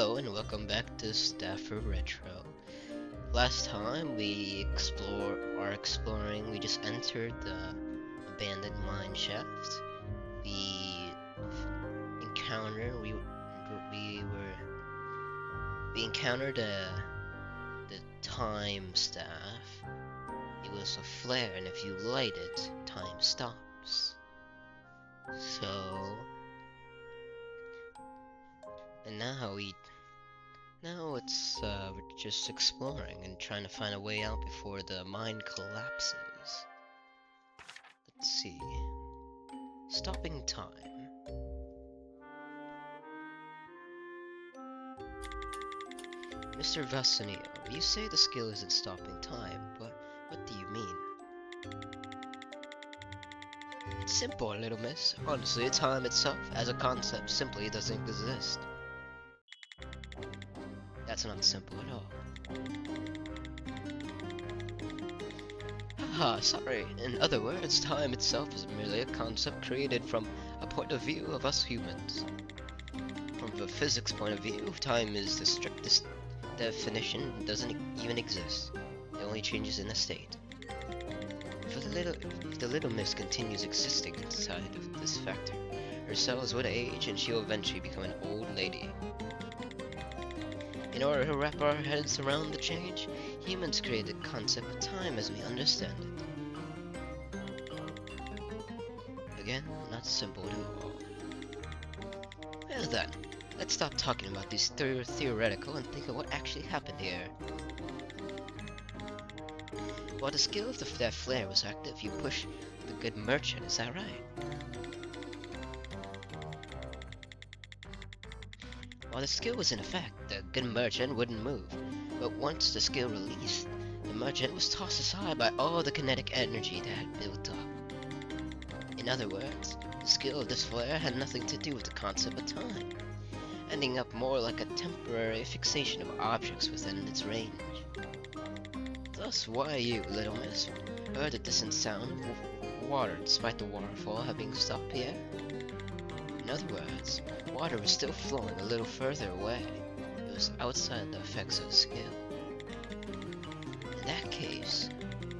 Hello and welcome back to Verita Retro. Last time we just entered the abandoned mine shaft. We encountered we encountered the time staff. It was a flare, and if you light it, time stops. And now we're just exploring and trying to find a way out before the mine collapses. Let's see. Stopping time. Mr. Vasanio, you say the skill isn't stopping time, but what do you mean? It's simple, little miss. Honestly, time itself, as a concept, simply doesn't exist. That's not simple at all. Haha, sorry. In other words, time itself is merely a concept created from a point of view of us humans. From the physics point of view, time is the strictest definition and doesn't even exist. It only changes in a state. If the little miss continues existing inside of this factor, her cells would age and she'll eventually become an old lady. In order to wrap our heads around the change, humans created the concept of time as we understand it. Again, not simple at all. Well then, let's stop talking about these theoretical and think of what actually happened here. While the skill of that flare was active, you push the good merchant, is that right? While the skill was in effect, the good merchant wouldn't move, but once the skill released, the merchant was tossed aside by all the kinetic energy that had built up. In other words, the skill of this flare had nothing to do with the concept of time, ending up more like a temporary fixation of objects within its range. Thus, why you, little miss, heard a distant sound of water despite the waterfall having stopped here? In other words, water was still flowing a little further away. It was outside the effects of the skill. In that case,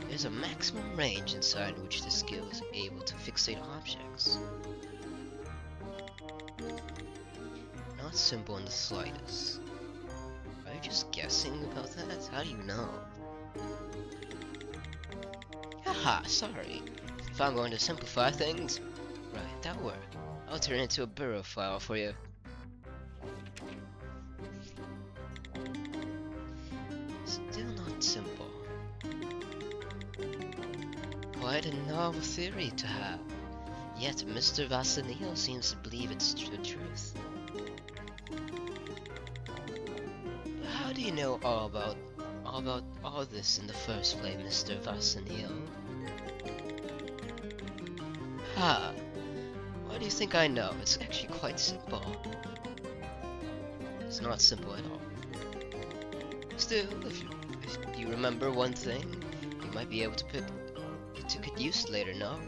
there's a maximum range inside which the skill is able to fixate objects. Not simple in the slightest. Are you just guessing about that? How do you know? Haha, sorry. If I'm going to simplify things, right, that'll work. I'll turn it into a bureau file for you. Still not simple. Quite a novel theory to have. Yet Mr. Vasanio seems to believe it's the truth. But how do you know all about all this in the first place, Mr. Vasanio? Ha! Why do you think I know? It's actually quite simple. It's not simple at all. Still, if you remember one thing, you might be able to put it to good use later. No,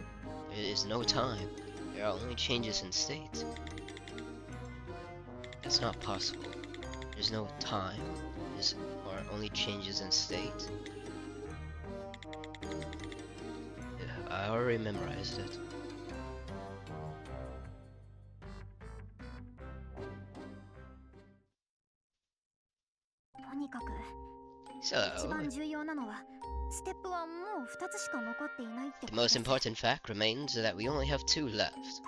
there is no time. There are only changes in state. That's not possible. There's no time. There are only changes in state. I already memorized it. So, the most important fact remains that we only have two left.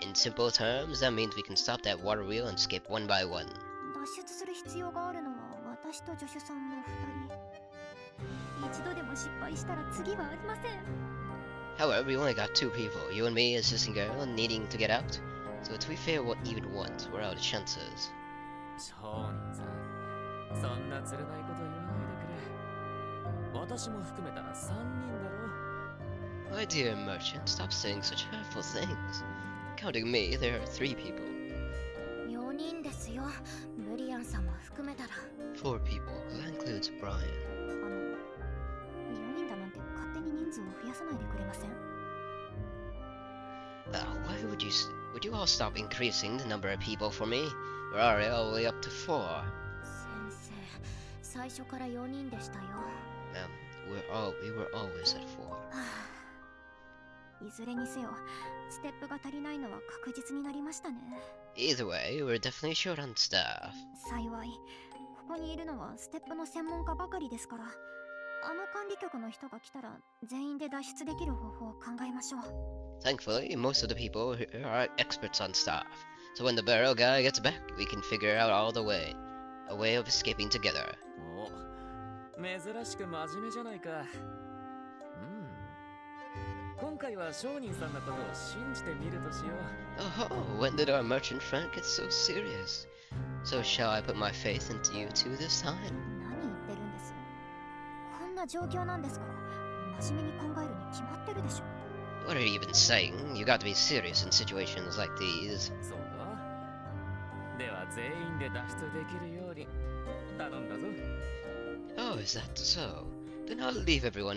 In simple terms, that means we can stop that water wheel and escape one by one. However, we only got two people, you and me, assistant girl, needing to get out. So to be fair, even once, we're out of chances. My dear merchant, stop saying such hurtful things. Counting me, there are 3 people. 4 people, that includes Brian. 4人だなんて勝手に人数を増やさないでくれません？ Why would you all stop increasing the number of people for me? We're already all the way up to 4. 先生、最初から4人でしたよ。We were always at 4. はあ、いずれにせよ、ステップが足りないのは確実になりましたね。Either way, we're definitely short on staff. 幸い、ここにいるのはステップの専門家ばかりですから、あの管理局の人が来たら全員で脱出できる方法を考えましょう。Thankfully, most of the people here are experts on staff, so when the barrel guy gets back, we can figure out a way of escaping together. お、珍しく真面目じゃないか。今回は商人さんのことを信じてみるとしよOh, う。when did our merchant friend get so serious? So shall I put my faith into you two this time? 何言ってるんです。こんな状況なんですから、真面目に考えるに決まってるでしょ。What are you even saying? You got to be serious in situations like these. そうか。では全員で脱出できるように頼んだぞ。Oh, is that so? Then I'll leave everyone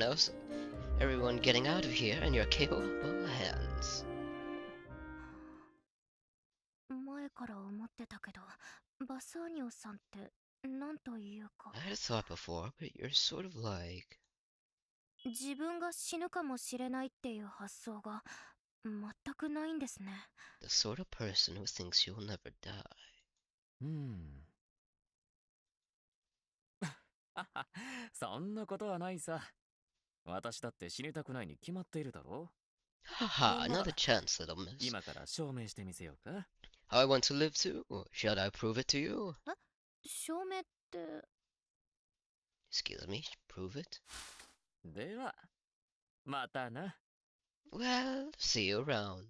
getting out of here in your capable hands. 前から思ってたけど、バサーニョさんって何というか。 I had thought before, but you're sort of like... 自分が死ぬかもしれないっていう発想が全くないんですね。the sort of person who thinks you'll never die. そんなことはないさ。私だって死にたくないに決まっているだろう。 Haha, another chance, little miss. 今から証明してみせようか。 How I want to live too? Shall I prove it to you? 証明って。 Excuse me, prove it? では、またな。 Well, see you around.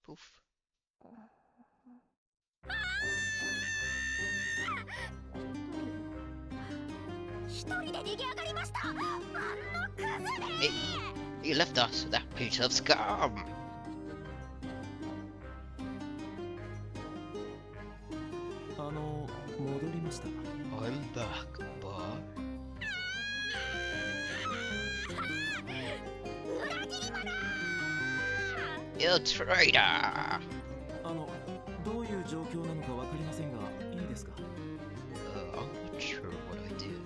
Poof. 一人で逃げ上がりました。あのクズめ。 He left us, that piece of scum! 戻りました。 I'm back, boy. 裏切り者。 You traitor! どういう状況なのかわかりませんが、いいですか？ I'm not sure what I did.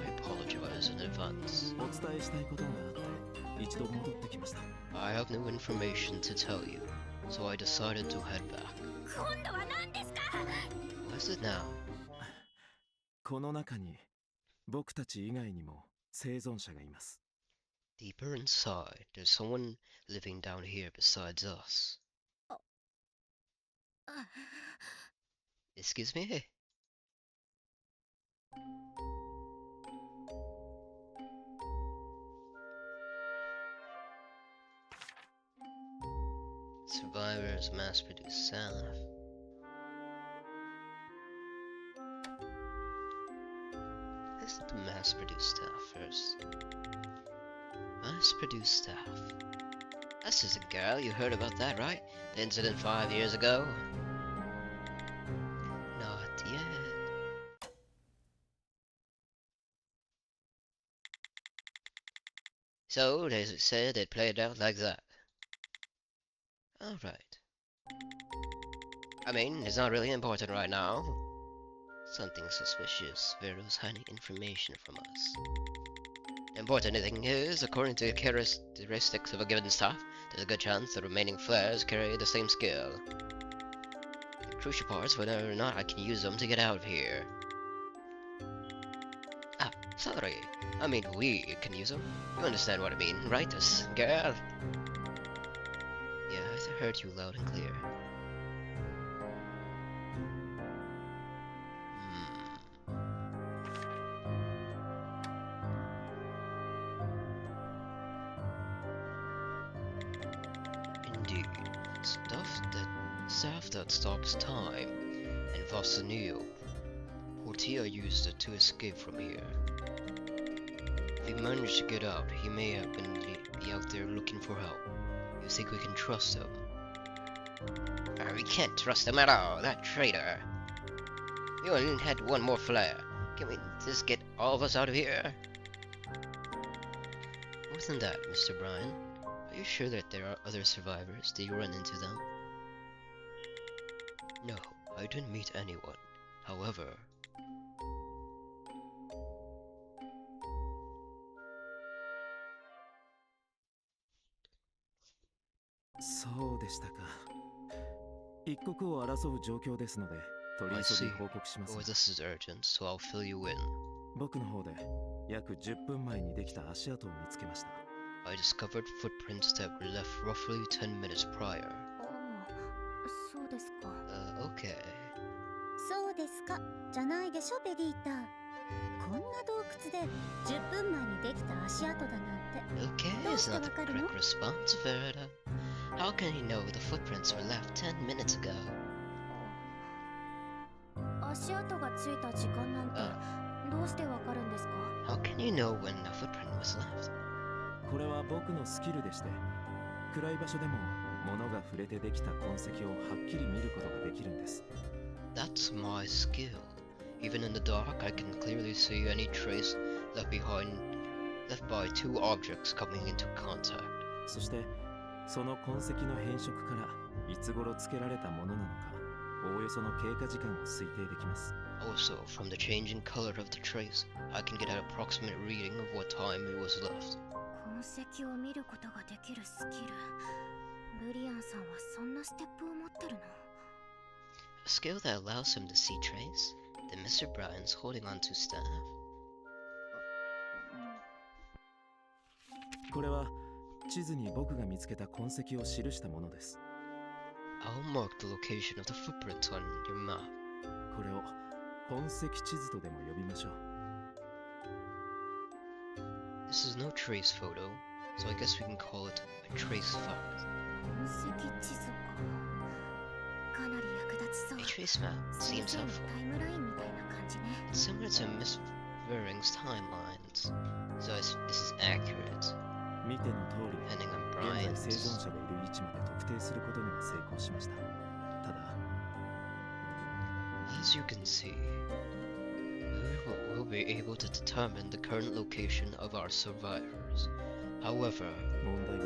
I apologize in advance. お伝えしたいことがあって、一度戻ってきました。 I have new information to tell you, so I decided to head back. 今度は何ですか？ What is it now? この中に僕たち以外にも生存者がいます。 Deeper inside, there's someone living down here besides us. Excuse me? Survivors mass-produced staff. Let's do mass-produced staff first. Mass-produced staff. That's just a girl, you heard about that, right? The incident 5 years ago? Not yet. So, they said they'd play it out like that. Alright. I mean, it's not really important right now. Something suspicious. Vero's hiding information from us. The important thing is, according to the characteristics of a given staff, there's a good chance the remaining flares carry the same skill. The crucial part is whether or not I can use them to get out of here. Ah, sorry. I mean, we can use them. You understand what I mean, right, this girl? Yeah, I heard you loud and clear. Indeed, stuff that stops time, and Vasanio. Portia used it to escape from here. If he managed to get out, he may have be out there looking for help. You think we can trust him? We can't trust him at all, that traitor. We only had one more flare. Can we just get all of us out of here? More than that, Mr. Bryan, are you sure that there are other survivors? Did you run into them? No, I didn't meet anyone. However,そうでしたか。一刻を争う状況ですので、取り I 急 see. ぎ報告します Oh, が、 this is urgent, so I'll fill you in. 僕の方で約10分前にできた足跡を見つけました。 I discovered footprints that were left roughly 10 minutes prior. ああ、そうですか。Okay. そうですかじゃないでしょベリータ。こんな洞窟で10分前にできた足跡だなんて。 Okay is not the correct response, Verita. How can he know the footprints were left 10 minutes ago? 足跡がついた時間なんてどうしてわかるんですか？ How can you know when a footprint was left? これは僕のスキルでして、暗い場所でも物が触れてできた痕跡をはっきり見ることができるんです。 That's my skill. Even in the dark, I can clearly see any trace left by two objects coming into contact. そしてその痕跡の変色からいつ頃つけられたものなのか、おおよその経過時間を推定できます。 Also, from the changing color of the trace, I can get an approximate reading of what time it was left. 痕跡を見ることができるスキル。ブリアンさんはそんなステップを持ってるの？ A skill that allows him to see trace? Then Mr. Bryan's holding on to staff. これは地図に僕が見つけた痕跡を記したものです。 I'll mark the location of the footprints on your map. これを痕跡地図とでも呼びましょう。 This is no trace photo, so I guess we can call it a trace fact. 痕跡地図か。かなり役立ちそう。 A trace map 先 seems 生の helpful. タイムラインみたいな感じね。 It's similar to Miss Vering's timelines, so this is accurate. 見ての通り、 Depending on 現在生 Bryan's. 存者がいる位置まで特定することには成功しました。ただ、 As you can see, we'll be able to determine the current location of our survivors. However, 問題は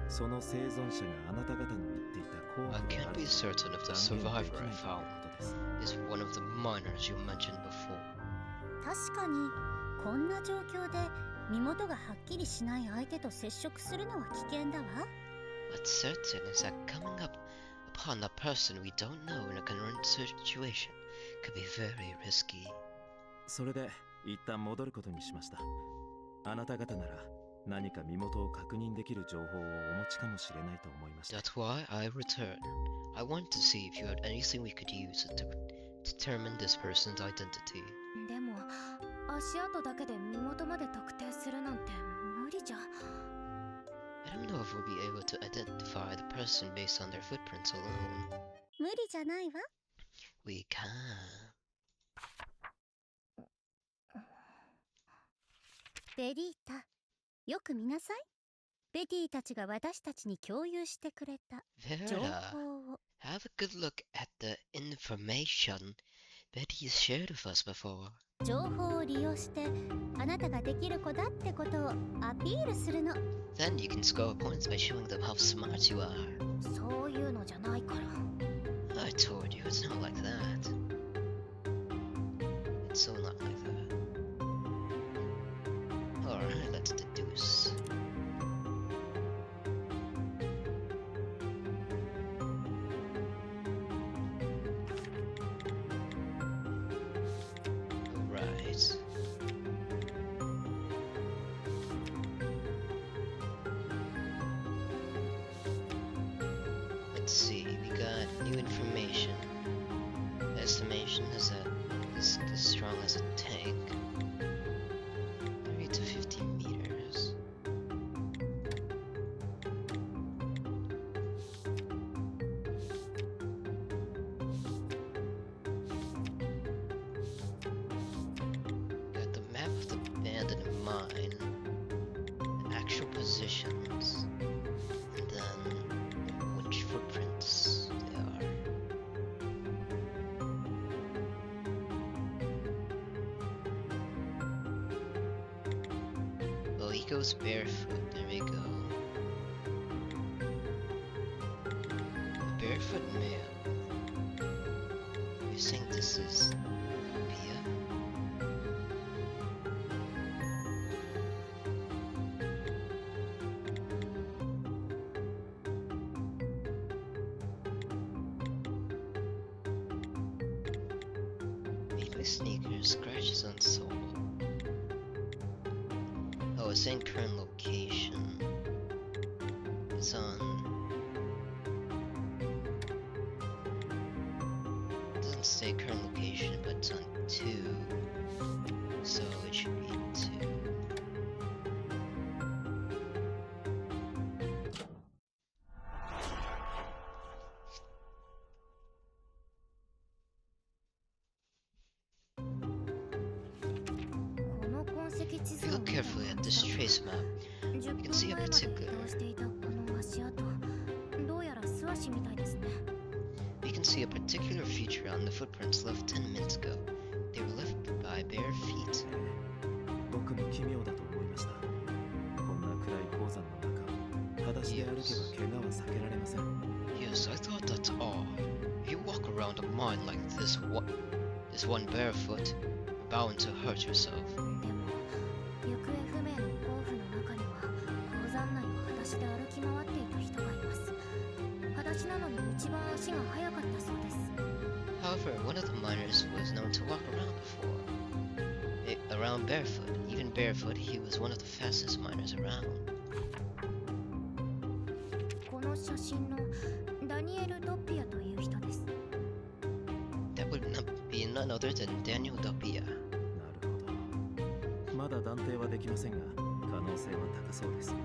その生存者があなた方の言っていた候補 I であ can't る be certain if the 断言でき survivor ない I という found ことです。 is one of the miners you mentioned before. 確かにこんな状況で身元がはっきりしない相手と接触するのは危険だわ。 What's certain is that coming up upon a person we don't know in a current situation could be very risky. それで一旦戻ることにしました。あなた方なら何か身元を確認できる情報をお持ちかもしれないと思いました。 That's why I returned. I wanted to see if you had anything we could use to determine this person's identity. でも足跡だけで身元まで特定するなんて無理じゃ。 I don't know if we'll be able to identify the person based on their footprints alone. 無理じゃないわ。 We can. ベリータ、よく見なさい。ベティたちが私たちに共有してくれた情 Verita, 報を。 have a good look at the information Betty's shared with us before. 情報を利用してあなたができる子だってことをアピールするの。 Then you can score points by showing them how smart you are. そういうのじゃないから。 I told you, it's not like that. It's so not like that. Alright, let's deduce. Right. Let's see, we got new information. Estimation is that it's as strong as a tank. 30 to 50 meters. Got the map of the abandoned mine, the actual positions, and then which footprints they are. Oh, he goes barefoot. There we go. Barefoot male. You think this is Pia? Made by sneakers, scratches on sole. Oh, it's in current location. It's on. It doesn't say current location, but it's on 2. So it should be 2. If you look carefully at this trace map, you can see a particular. We can see a particular feature on the footprints left 10 minutes ago. They were left by bare feet. 僕も奇妙だと思いました。こんな暗い鉱山の中を裸足で歩けば怪我は避けられません。 Yes, I thought that's odd. If you walk around a mine like this one barefoot, you're bound to hurt yourself. でも、行方不明の甲府の中には鉱山内を裸足で歩き回っていた人がいます。裸足なのに一番足が速かったそうです。However, one of the miners was known to walk around before. Around barefoot. Even barefoot, he was one of the fastest miners around. この写真のダニエル・ドッピアという人です。That would not be none other than Daniel Dopia. なるほど。まだ断定はできませんが、可能性は高そうです。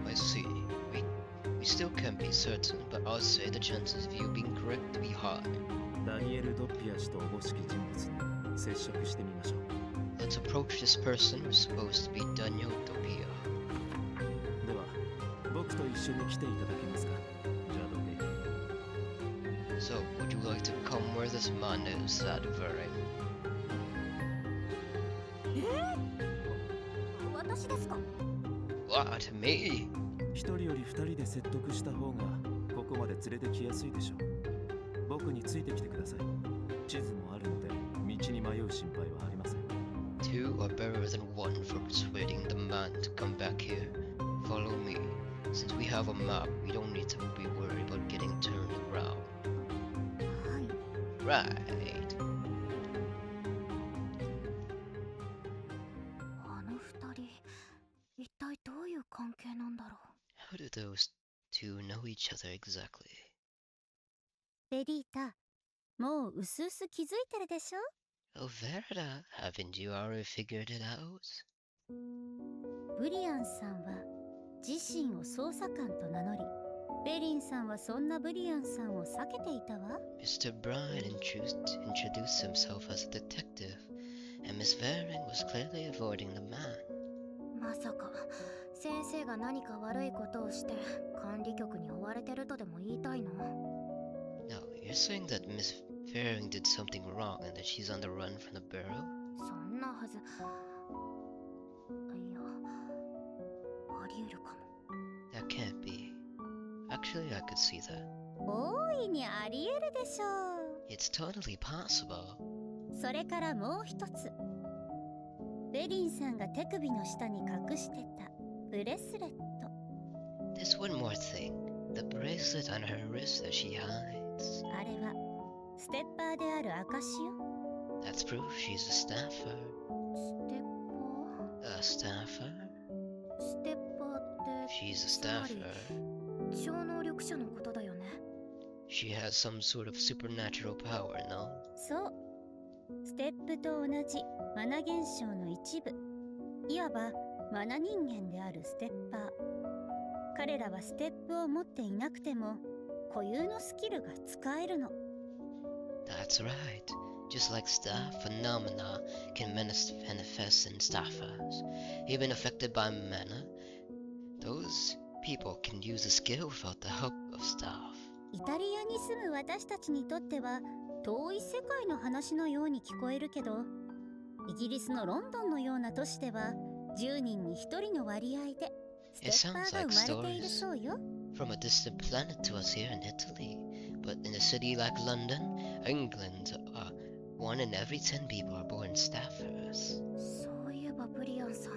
I see. We still can't be certain, but I'll say the chances of you being correct to be high. ダニエル・ドッピア氏とおぼしき人物に接触してみましょう。 Let's approach this person who's supposed to be Daniel Dopia. では、僕と一緒に来ていただけますか。じゃあどうで。 So, would you like to come where this man is at Vering? 私ですか？ What? Me? 一人より二人で説得した方がここまで連れてきやすいでしょう。僕についてきてください。地図もあるので道に迷う心配はありません。 Two are better than one for persuading the man to come back here. Follow me. Since we have a map, we don't need to be worried about getting turned around. はい。 Right. あの二人、一体どういう関係なんだろう。 How do those two know each other exactly? ベリータ、もううすうす気づいてるでしょ？ Oh, Verita, haven't you already figured it out? ブリアンさんは自身を捜査官と名乗り、ベリンさんはそんなブリアンさんを避けていたわ。 Mr. Bryan introduced himself as a detective, and Miss Vering was clearly avoiding the man. まさか先生が何か悪いことをして管理局に追われてるとでも言いたいの？ No, you're saying that Miss Vering did something wrong and that she's on the run from the bureau? そんなはず。いや、あり得るかも。 That can't be. Actually, I could see that. 大いにあり得るでしょう。 It's totally possible. それからもう一つ、ベリンさんが手首の下に隠してたブレスレット。 There's one more thing. The bracelet on her wrist that she hides. あれはステッパーである証よ。 That's proof she's a staffer. ステッパー？ A staffer? ステッパーって She's a つまり staffer. 超能力者のことだよね。 She has some sort of supernatural power, no? そう。ステップと同じマナ現象の一部。いわばマナ人間であるステッパー。彼らはステップを持っていなくても固有のスキルが使えるの。 That's right. Just like staff phenomena can manifest in staffers, even affected by mana, those people can use the skill without the help of staff. イタリアに住む私たちにとっては遠い世界の話のように聞こえるけど、イギリスのロンドンのような都市では10人に1人の割合でステ It ッパー sounds が like 生まれている stories そうよ。 from a distant planet to us here in Italy. But in a city like London, England, 1 in every 10 people are born staffers. そういえばブリアンさん、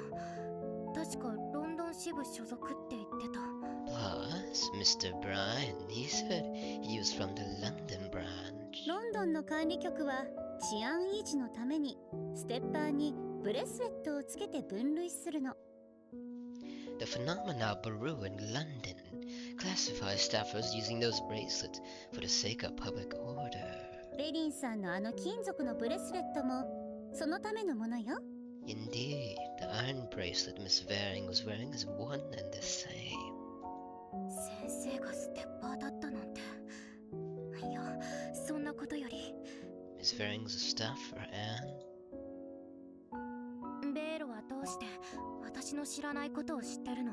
確かロンドン支部所属って言ってた。 Plus, Mr. Brian, he said he was from the London branch. ロンドンの管理局は治安維持のためにステッパーにブレスレットをつけて分類するの。 The phenomena brew in London classifies staffers using those bracelets for the sake of public order. レリンさんのあの金属のブレスレットもそのためのものよ。 Indeed, the iron bracelet Miss Varing was wearing is one and the same. 先生がステッパーだったなんて。いや、そんなことより Miss Varing's a staffer, and ベールはどうして私の知らないことを知ってるの？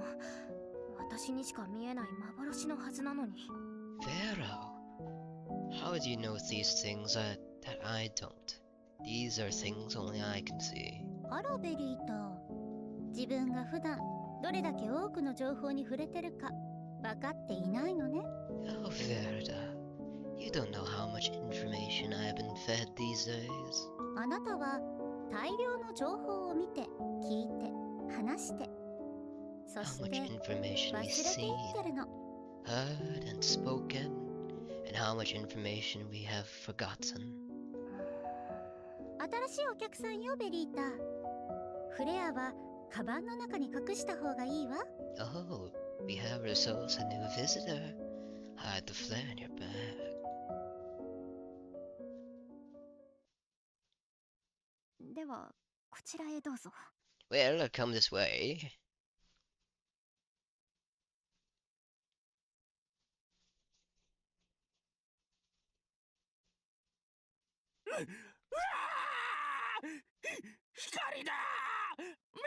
私にしか見えない幻のはずなのに。 Vero, how would you know these things that I don't? These are things only I can see. あらベリータ、自分が普段どれだけ多くの情報に触れてるか分かっていないのね。 Oh, Verita, you don't know how much information I have been fed these days. あなたは大量の情報を見て聞いて話して、そ How し much て information 忘 we've れていっ seen, てるの。 heard, and spoken, and how much information we have forgotten. 新しいお客さんよベリータ。フレアはカバンの中に隠した方がいいわ。 Oh, we have ourselves a new visitor. Hide the flare in your bag. では、こちらへどうぞ。 Well, come this way. 光だ。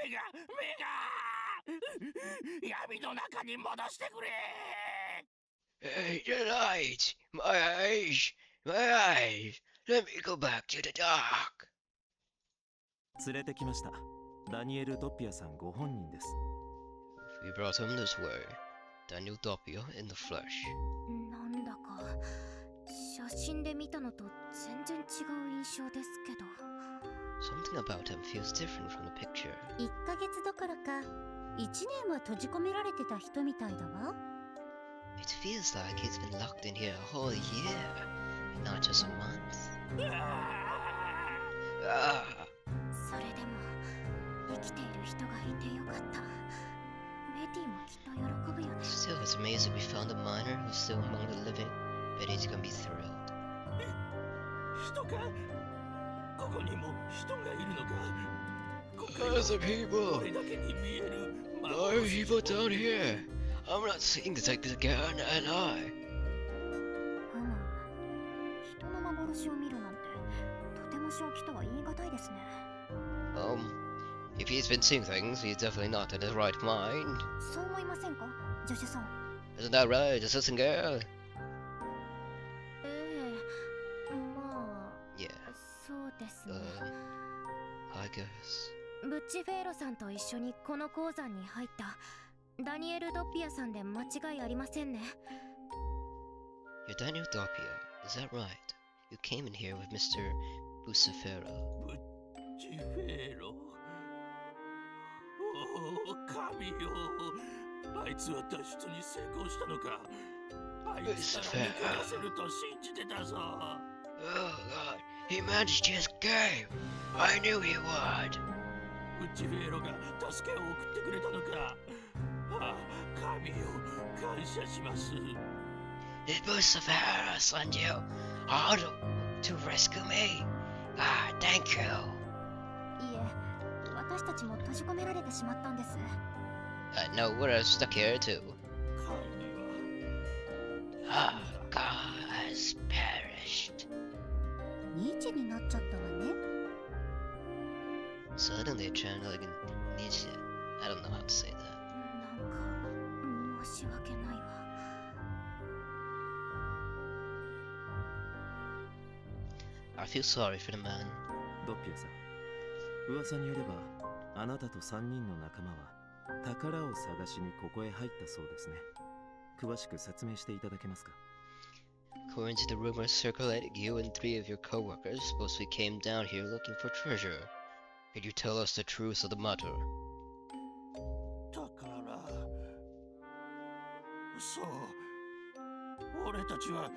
目が闇の中に戻してくれ。 Hey, the light! My eyes! My eyes! Let me go back to the dark! 連れてきました。ダニエル・ドピアさんご本人です。 We brought him this way. Daniel Doppia in the flesh. なんだか写真で見たのと全然違う印象ですけど。 Something about him feels different from the picture. 1ヶ月どころか1年は閉じ込められてた人みたいだわ。 It feels like he's been locked in here a whole year, and not just a month. Ah! それでも生きている人がいてよかった。ベティもきっと喜ぶよね。 Still, it's amazing we found a miner who's still among the living. Betty's gonna be thrilled. 人か。ここにも人がいるのか。 There's a people! 俺だけに見える。 There are people down here! I'm not seeing this like this again, and I. 人の幻を見るなんてとても正気とは言い難いですね。 If he's been seeing things, he's definitely not in his right mind. そう思いませんか、ジョシュさん。 Isn't that right, assistant girl? ええ、まあ Yeah, そうですね。 I guess. ブッチフェイロさんと一緒にこの鉱山に入ったダニエル・ドピアさんで間違いありませんね。 You're Daniel Doppia, is that right? You came in here with Mr. Lucifero. ブッチフェロ。おお、神よ。あいつは脱出に成功したのか。あいつから抜け出せると信じてたぞ。 Oh god, he managed to escape! I knew he would! ブッチフェロが助けを送ってくれたのか。ああ、神よ、感謝します。 Did Lucifero send you all to rescue me? Ah, thank you! いえ、私たちも閉じ込められてしまったんです。 No, we're stuck here too. 神は Ah, God has perished. ニーチェになっちゃったわね。 Suddenly it turned like a Nietzsche. I don't know how to say that. なんか申し訳ないわ。 I feel sorry for the man. ドピアさん、噂によれば、あなたと3人の仲間は宝を探しにここへ入ったそうですね。詳しく説明していただけますか？ According to the rumors circulating, you and 3 of your co-workers supposedly came down here looking for treasure. Could you tell us the truth of the matter? 宝。そう。俺たちは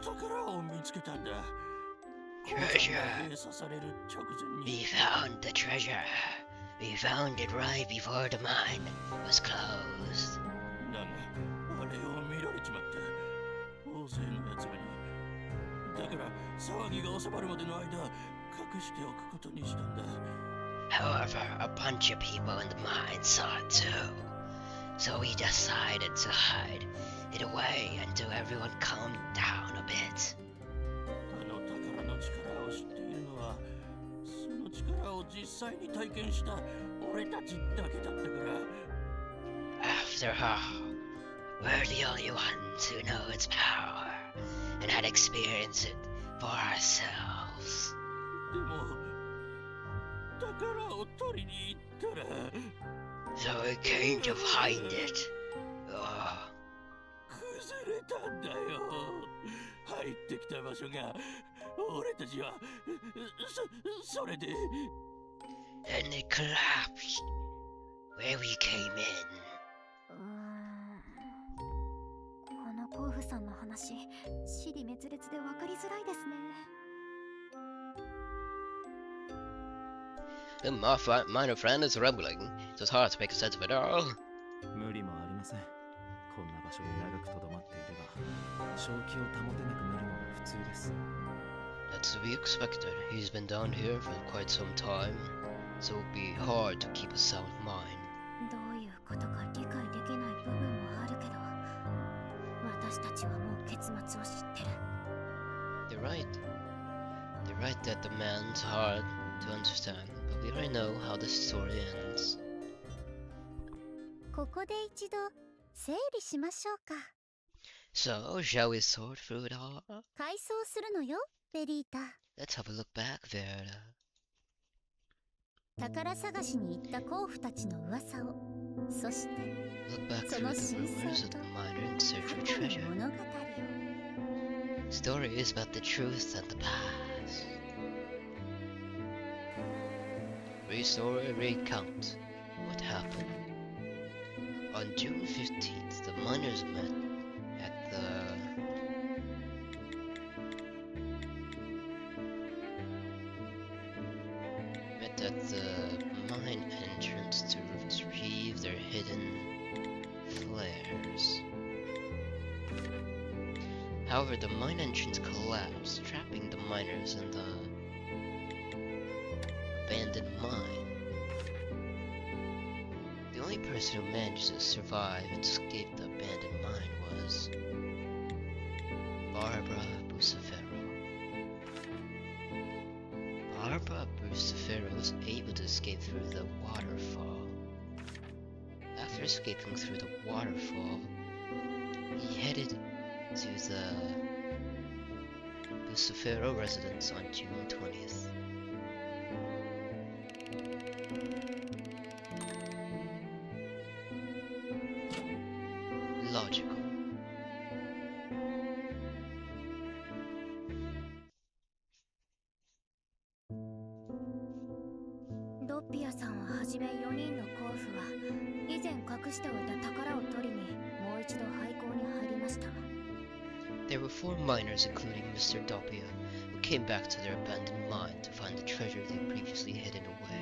宝を見つけたんだ。Treasure. 閉鎖される直前に。We found the treasure. We found it right before the mine was closed. だが、あれを見られちまった。大勢の奴らに。だから、騒ぎが収まるまでの間、隠しておくことにしたんだ。However, a bunch of people in the mine saw it too. So we decided to hide it away until everyone calmed down a bit. あの宝の力を知っているのは、その力を実際に体験した俺たちだけだったから。After all, we're the only ones who know its power and had experienced it for ourselves. でも、宝を取りに行ったら、So we came to find it. Oh. 崩れたんだよ。入ってきた場所が、俺たちは、それで。And it collapsed where we came in. この甲府さんの話、支離滅裂で分かりづらいですね。My minor friend is rambling, so it's hard to make a sense of it all. 無理もありません。こんな場所に長くとどまっていれば、正気を保てなくなるのが普通です。That's to be expected. He's been down here for quite some time, so it'll be hard to keep a sound mind. どういうことか理解できない部分もあるけど、私たちはもう結末を知ってる。They're right. They're right that the man's hard to understand, but we already know how the story ends. ここで一度整理しましょうか。 So, shall we sort through it all? 回想するのよ、ベリータ。 Let's have a look back, Verita. 宝探しに行った甲府たちの噂を、そして Look back そ through の the 真 rumors 相 of と the miner in search 過 of 去の treasure. 物語を。 Story is about the truth and the past. Restory recount what happened. On June 15th, the miners met at the mine entrance to retrieve their hidden flares. However, the mine entrance collapsed, trapping the miners in the abandoned mine. The only person who managed to survive and escape the abandoned mine was Barbara Bucifero. Barbara Bucifero was able to escape through the waterfall. After escaping through the waterfall, he headed to the Bucifero residence on June 20th. Logical. ドッピアさんははじめ4人の甲府は以前隠しておいた宝を取りにもう一度廃校に入りました。 There were 4 miners, including Mr. Doppia, who came back to their abandoned mine to find the treasure they previously hidden away.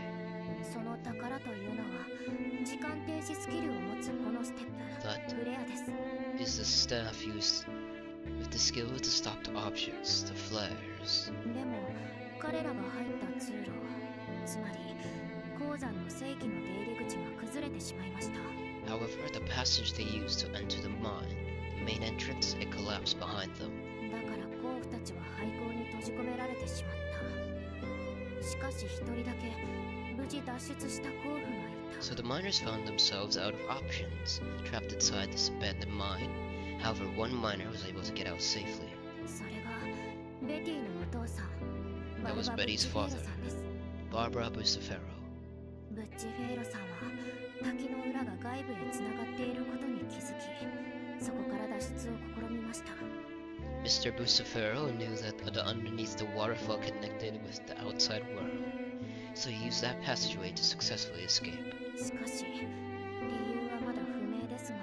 その宝というのは時間停止スキルを持つこのステップ、 That フレアです。 is the staff used with the skill to stop the objects, the flares. でも彼らが入った通路、つまり鉱山の正規の出入り口が崩れてしまいました。 However, the passage they used to enter the mine, the main entrance, it collapsed behind them. だから甲府たちは廃校に閉じ込められてしまった。しかし一人だけ無事脱出した甲府がいた。 So the miners found themselves out of options, trapped inside this abandoned mine. However, one miner was able to get out safely. それがベティのお父さん、 That was バルバ Betty's ブチフェーロ father. さんです。Barbara Bustafero. ブッチ・フェイロさんは滝の裏が外部へつながっていることに気づき、そこから脱出を試みました。 Mr. Bustafero knew that the underneath the waterfall connected with the outside world, so he used that passageway to successfully escape. しかし理由はまだ不明ですが、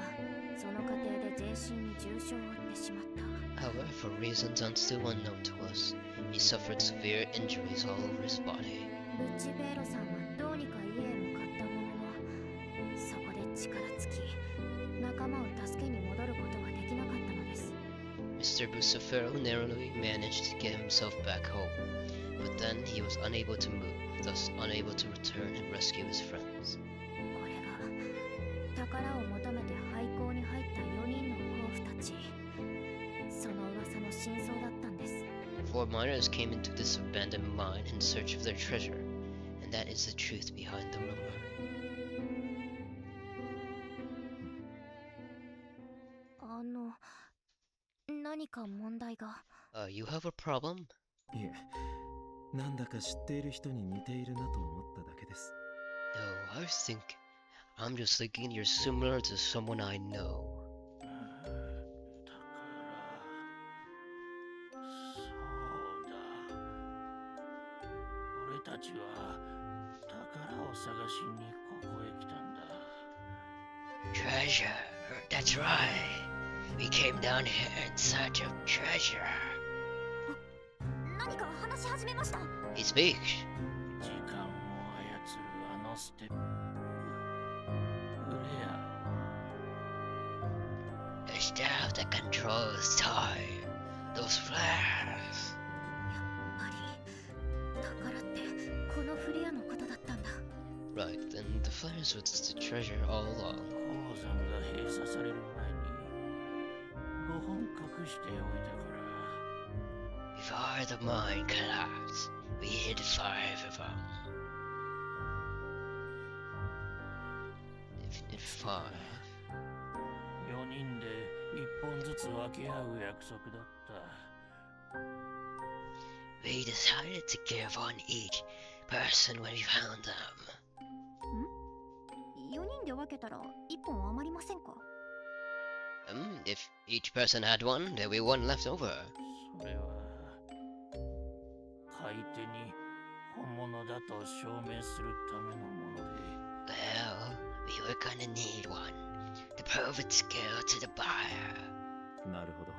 その過程で全身に重傷を負ってしまった。 However, for reasons still unknown to us, he suffered severe injuries all over his body. ブッチ・フェイロさんはどうにか家へ向かったものの、そこで力尽き、仲間を助けに戻ることはできなかったのです。 Mr. Bustafero narrowly managed to get himself back home, but then he was unable to move, thus unable to return and rescue his friends. これが宝を求めて廃校に入った4人の甲府たち、その噂の真相だったんです。 Four miners came into this abandoned mine in search of their treasure, and that is the truth behind the rumor. 何か問題が。 You have a problem? いえ、なんだか知っている人に似ているなと思っただけです。 No, I'm just thinking you're similar to someone I know. そうだ。俺たちは宝を探しにここへ来たんだ。 Treasure, that's right. We came down here in search of treasure. 何か話し始めました。 He speaks. 時間を操るあのステップ。フレア The staff that controls time. Those flares. やっぱり宝ってこのフレアのことだったんだ。 Right, then the flares was the treasure all along. 鉱山が閉鎖される前に5本隠しておいたから。 Before the mine collapsed, we hid 5 of them. If 5. 4人で1本ずつ分け合う約束だった。 We decided to give on each person when we found them. 4人で分けたら1本余りませんか？ If each person had one, there'd be one left over. それは買い手に本物だと証明するためのもので。 Well, we were gonna need one to prove its skill to the buyer. なるほど。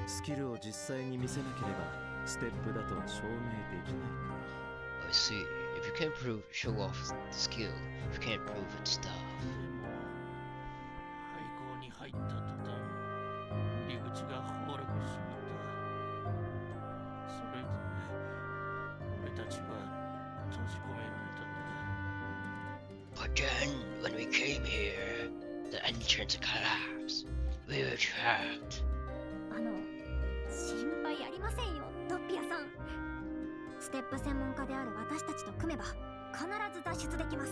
スキルを実際に見せなければステップだとは証明できないか。 I see. If you can't show off the skill, you can't prove its stuff. でも廃校に入った途端入り口が崩落しまった。それで俺たちは閉じ込められたんだ。 But then, when we came here, the entrance collapsed. We were trapped. 心配ありませんよ、トッピアさん。ステップ専門家である私たちと組めば必ず脱出できます。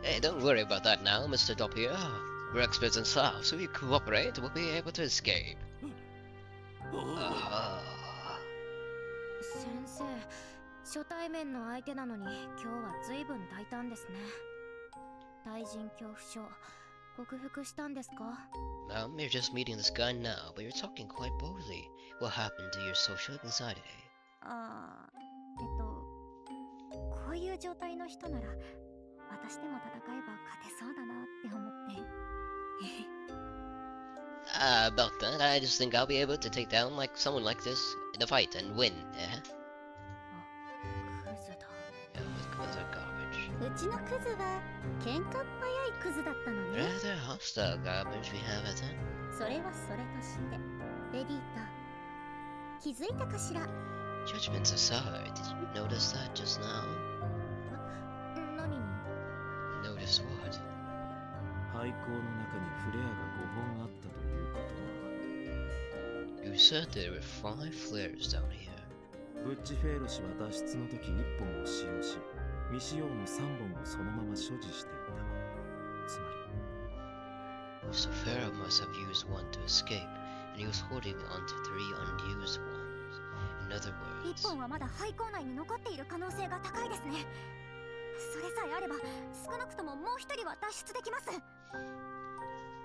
Hey, don't worry about that now, Mr. Doppia. We're experts in stuff, so if you cooperate, we'll be able to escape. 先生、初対面の相手なのに今日は随分大胆ですね。対人恐怖症、克服したんですか？ You're just meeting this guy now, but you're talking quite boldly. What happened to your social anxiety? こういう状態の人なら私でも戦えば勝てそうだなって思って。About that, I just think I'll be able to take down someone like this in a fight and win, yeah? クズだ。 Yeah, with a garbage. うちのクズは喧嘩っ早いクズだったのね。 Rather hostile garbage we have at that. それはそれとしてベリータ、気づいたかしら？ Judgments aside, did you notice that just now? 何に？ Notice what? 廃校の中にフレアが5本あったということは、 You said there were 5 flares down here. ブッチ・フェイロ氏は脱出の時1本を使用し、未使用の3本をそのまま所持していた。つまり So Pharaoh must have used one to escape, and he was holding onto 3 unused ones. In other words, 1本はまだ廃校内に残っている可能性が高いですね。それさえあれば少なくとももう1人は脱出できます。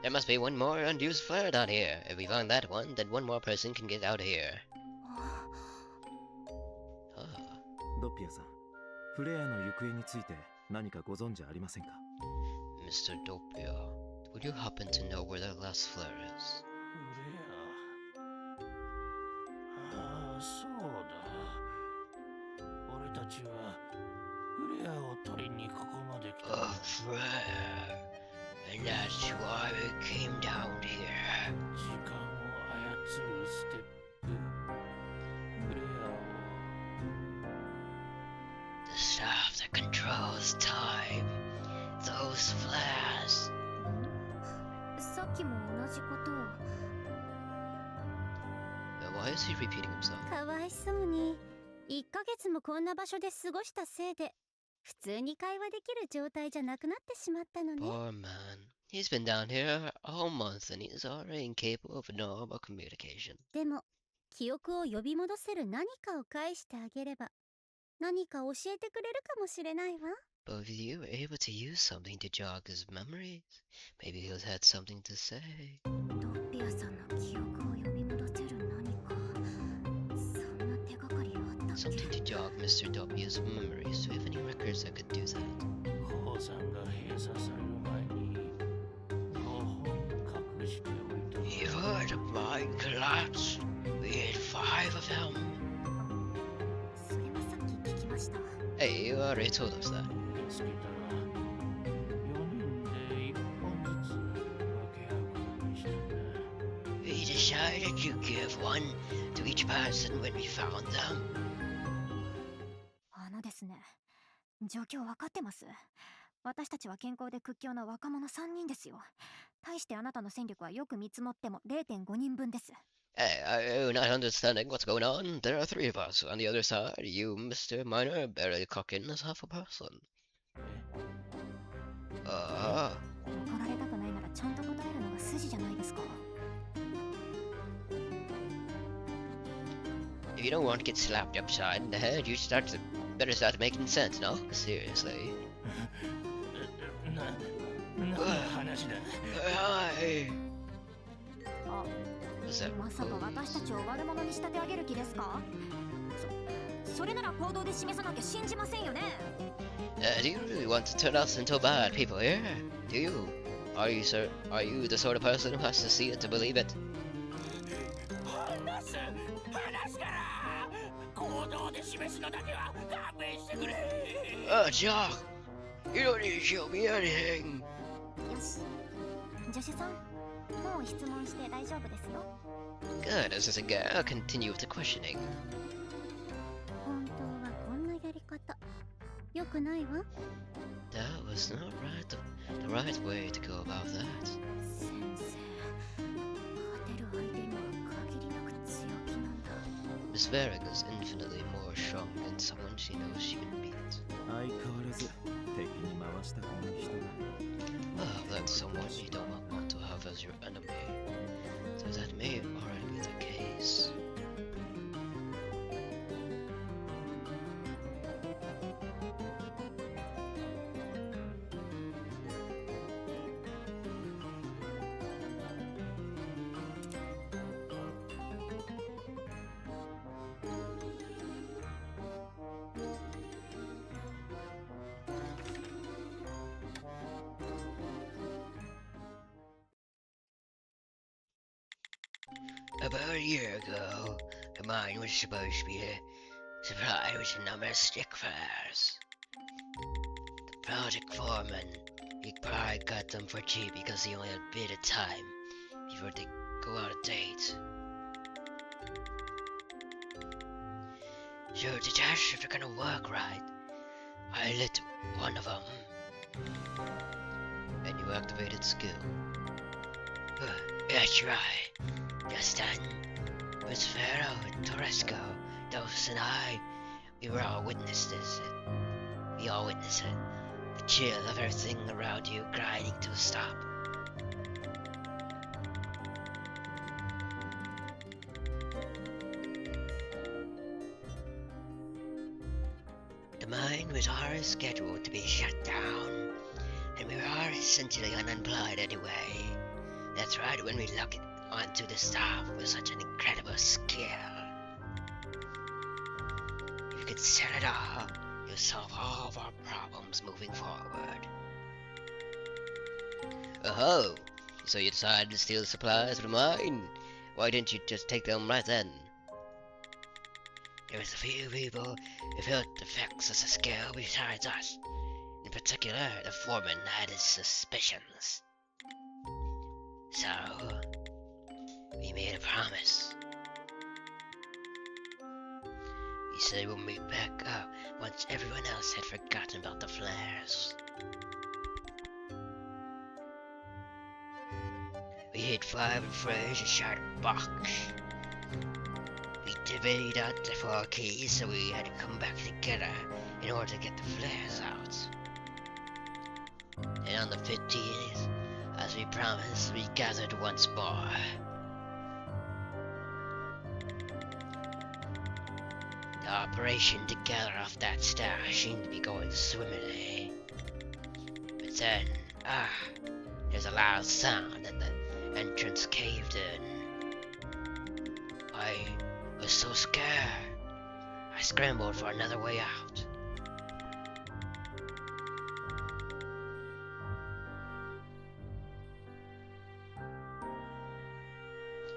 There must be one more unused flare down here. If we find that one, then one more person can get out of here. Ah. ドッピアさん、フレアの行方について何かご存知ありませんか？ Mr. Doppia, would you happen to know where the last flare is? フレア。ああ、そうだ。俺たちはフレアを取りにここまで来たん A だ。 flare. And that's why we came down here. 時間を操るステップ。フレアを。The staff that controls time. Those flares. さっきも同じことを。Why is he repeating himself? かわいそうに1ヶ月もこんな場所で過ごしたせいで普通に会話できる状態じゃなくなってしまったのね。 Poor man. He's been down here all month and he's already incapable of normal communication. でも記憶を呼び戻せる何かを返してあげれば何か教えてくれるかもしれないわ。 But if you were able to use something to jog his memories, maybe he'll had something to say. ドッピアさんの記憶を呼び戻せる何か、そんな手がかりあったっ Something け？ to jog Mr. W's memories. Do we have any records that could do that? 鉱山が閉鎖される前に5本隠しておいた。 You heard the mine collapse. We had 5 of them. それもさっき聞きました。 Hey, you already told us that. 見つけたら4人で1本ずつ分け合うことにしたんだ。 We decided to give one to each person when we found them. ですね。状況わかってます。私たちは健康で屈強な若者3人ですよ。対してあなたの戦力はよく見積もっても 0.5 人分です。 Hey, are you not understanding what's going on? There are 3 of us. On the other side, you, Mr. Minor, barely clock in as half a person. 怒られたくないならちゃんと答えるのが筋じゃないですか。 If you don't want to get slapped upside the head, you better start making sense, no? Seriously. 何の話だ。Hey. あ、 What's that? まさか私たちを悪者に仕立て上げる気ですか？それなら行動で示さなきゃ信じませんよね。Do you really want to turn us into bad people here? Do you? Are you the sort of person who has to see it to believe it? 話すから行動で示すのだけは勘弁してくれ。Jock! You don't need to show me anything! よし。助手さん、もう質問して大丈夫ですよ。 Good, as this again, I'll continue with the questioning. 本当はこんなやり方良くないわ。 That was not the right way to go about that. 先生、勝てる相手には限りなく強気なんだ。 Miss Varig is infinitely more strong than someone she knows she can beat. 相変わらず敵に回したくない人だ。 Well, that's someone you don't want to have as your enemy. So that may already be the case. About a year ago, the mine was supposed to be supplied with a number of stick fires. The project foreman, he probably got them for cheap because he only had a bit of time before they go out of date. So to test if they're gonna work right, I lit one of them. And you activated skill. That's right. Just then, Miss Pharaoh and Torresco, Dose and I, we all witnessed it. The chill of everything around you grinding to a stop. was already scheduled to be shut down, and we were all essentially unemployed anyway. That's right, when we look onto the staff with such an incredible skill. If you could sell it all, you'll solve all of our problems moving forward. Oh, so you decided to steal the supplies from mine? Why didn't you just take them right then? There was a few people who felt the effects of the skill besides us. In particular, the foreman had his suspicions. So, we made a promise. We said we'll meet back up once everyone else had forgotten about the flares. We hid 5 frames and shot a box. We divvied out the 4 keys, so we had to come back together in order to get the flares out. And on the 15th, as we promised, we gathered once more. The operation to gather off that stash seemed to be going swimmingly. But then, there's a loud sound and the entrance caved in. I was so scared, I scrambled for another way out.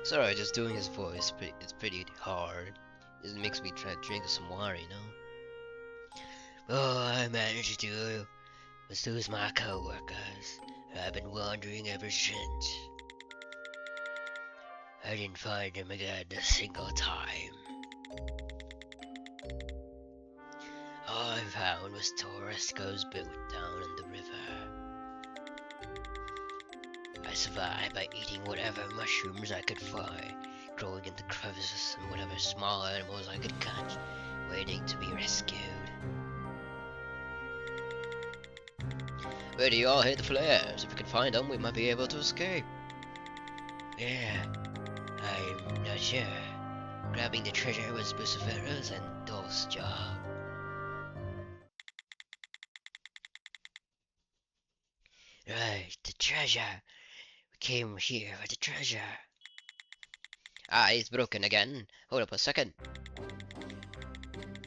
Sorry, just doing his voice, it's pretty hard. It makes me try to drink some water, you know? All I managed to do was lose my co-workers. I've been wandering ever since. I didn't find them again a single time. All I found was Torresco's built down in the river. I survived by eating whatever mushrooms I could find, growing in the crevices, and whatever small animals I could catch, waiting to be rescued. Where do you all hit the flares? If we can find them, we might be able to escape. Yeah, I'm not sure. Grabbing the treasure was Lucifera's and Dulce's job. Right, the treasure. We came here for the treasure. He's broken again. Hold up a second.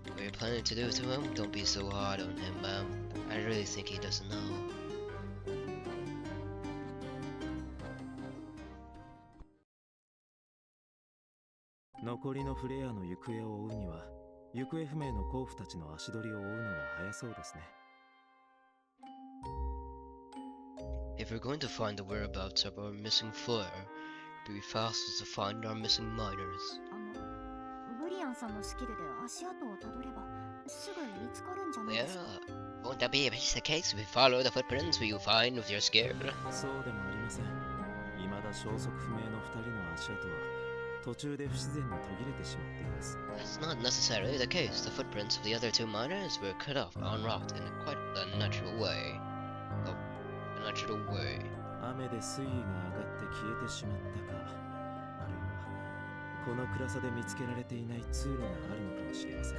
What are you planning to do to him? Don't be so hard on him, ma'am. I really think he doesn't know.「残りのフレアの行方を追うには行方不明の甲府たちの足取りを追うのが早そうですね。If we're going to find the whereabouts of our missing flare, it would be fastest to find our missing miners. ブリアンさんのスキルで足跡をたどればすぐ見つかるんじゃないですか。 Won't that be the case if we follow the footprints will you find with your skill? そうでもありません。未だ消息不明の2人の足跡は途中で不自然に途切れてしまっています。 That's not necessarily the case. The footprints of the other 2 miners were cut off en route in quite a natural way. A 雨で水位が上がって消えてしまったか、あるいはこの暗さで見つけられていない通路があるのかもしれません。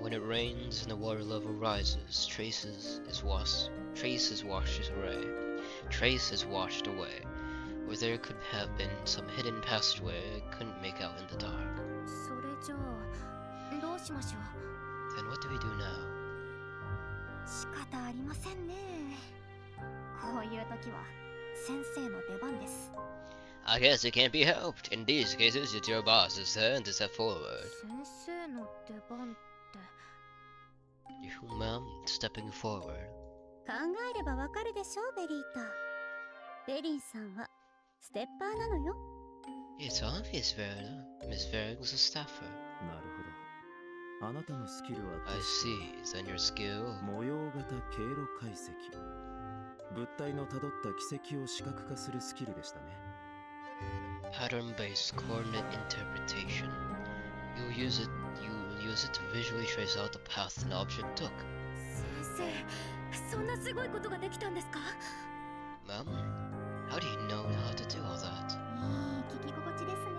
When it rains and the water level rises, traces is washed away. Or there could have been some hidden passageway I couldn't make out in the dark. それじゃあどうしましょう。 Then what do we do now? 仕方ありませんね。こういう時は先生の出番です。 I guess it can't be helped. In these cases, it's your boss's turn to step forward. 先生の出番って。 You, ma'am, stepping forward. 考えればわかるでしょう、ベリータ。ベリンさんはステッパーなのよ。 It's obvious, Verita. Miss Farring's a staffer. なるほど。あなたのスキルは I see. Is that your skill? 模様型経路解析。物体のたどった軌跡を視覚化するスキルでしたね。 Pattern-based coordinate interpretation. You'll use it to visually trace out the path an object took. 先生、そんなすごいことができたんですか？ Ma'am, how do you know how to do all that? いい聞き心地ですね。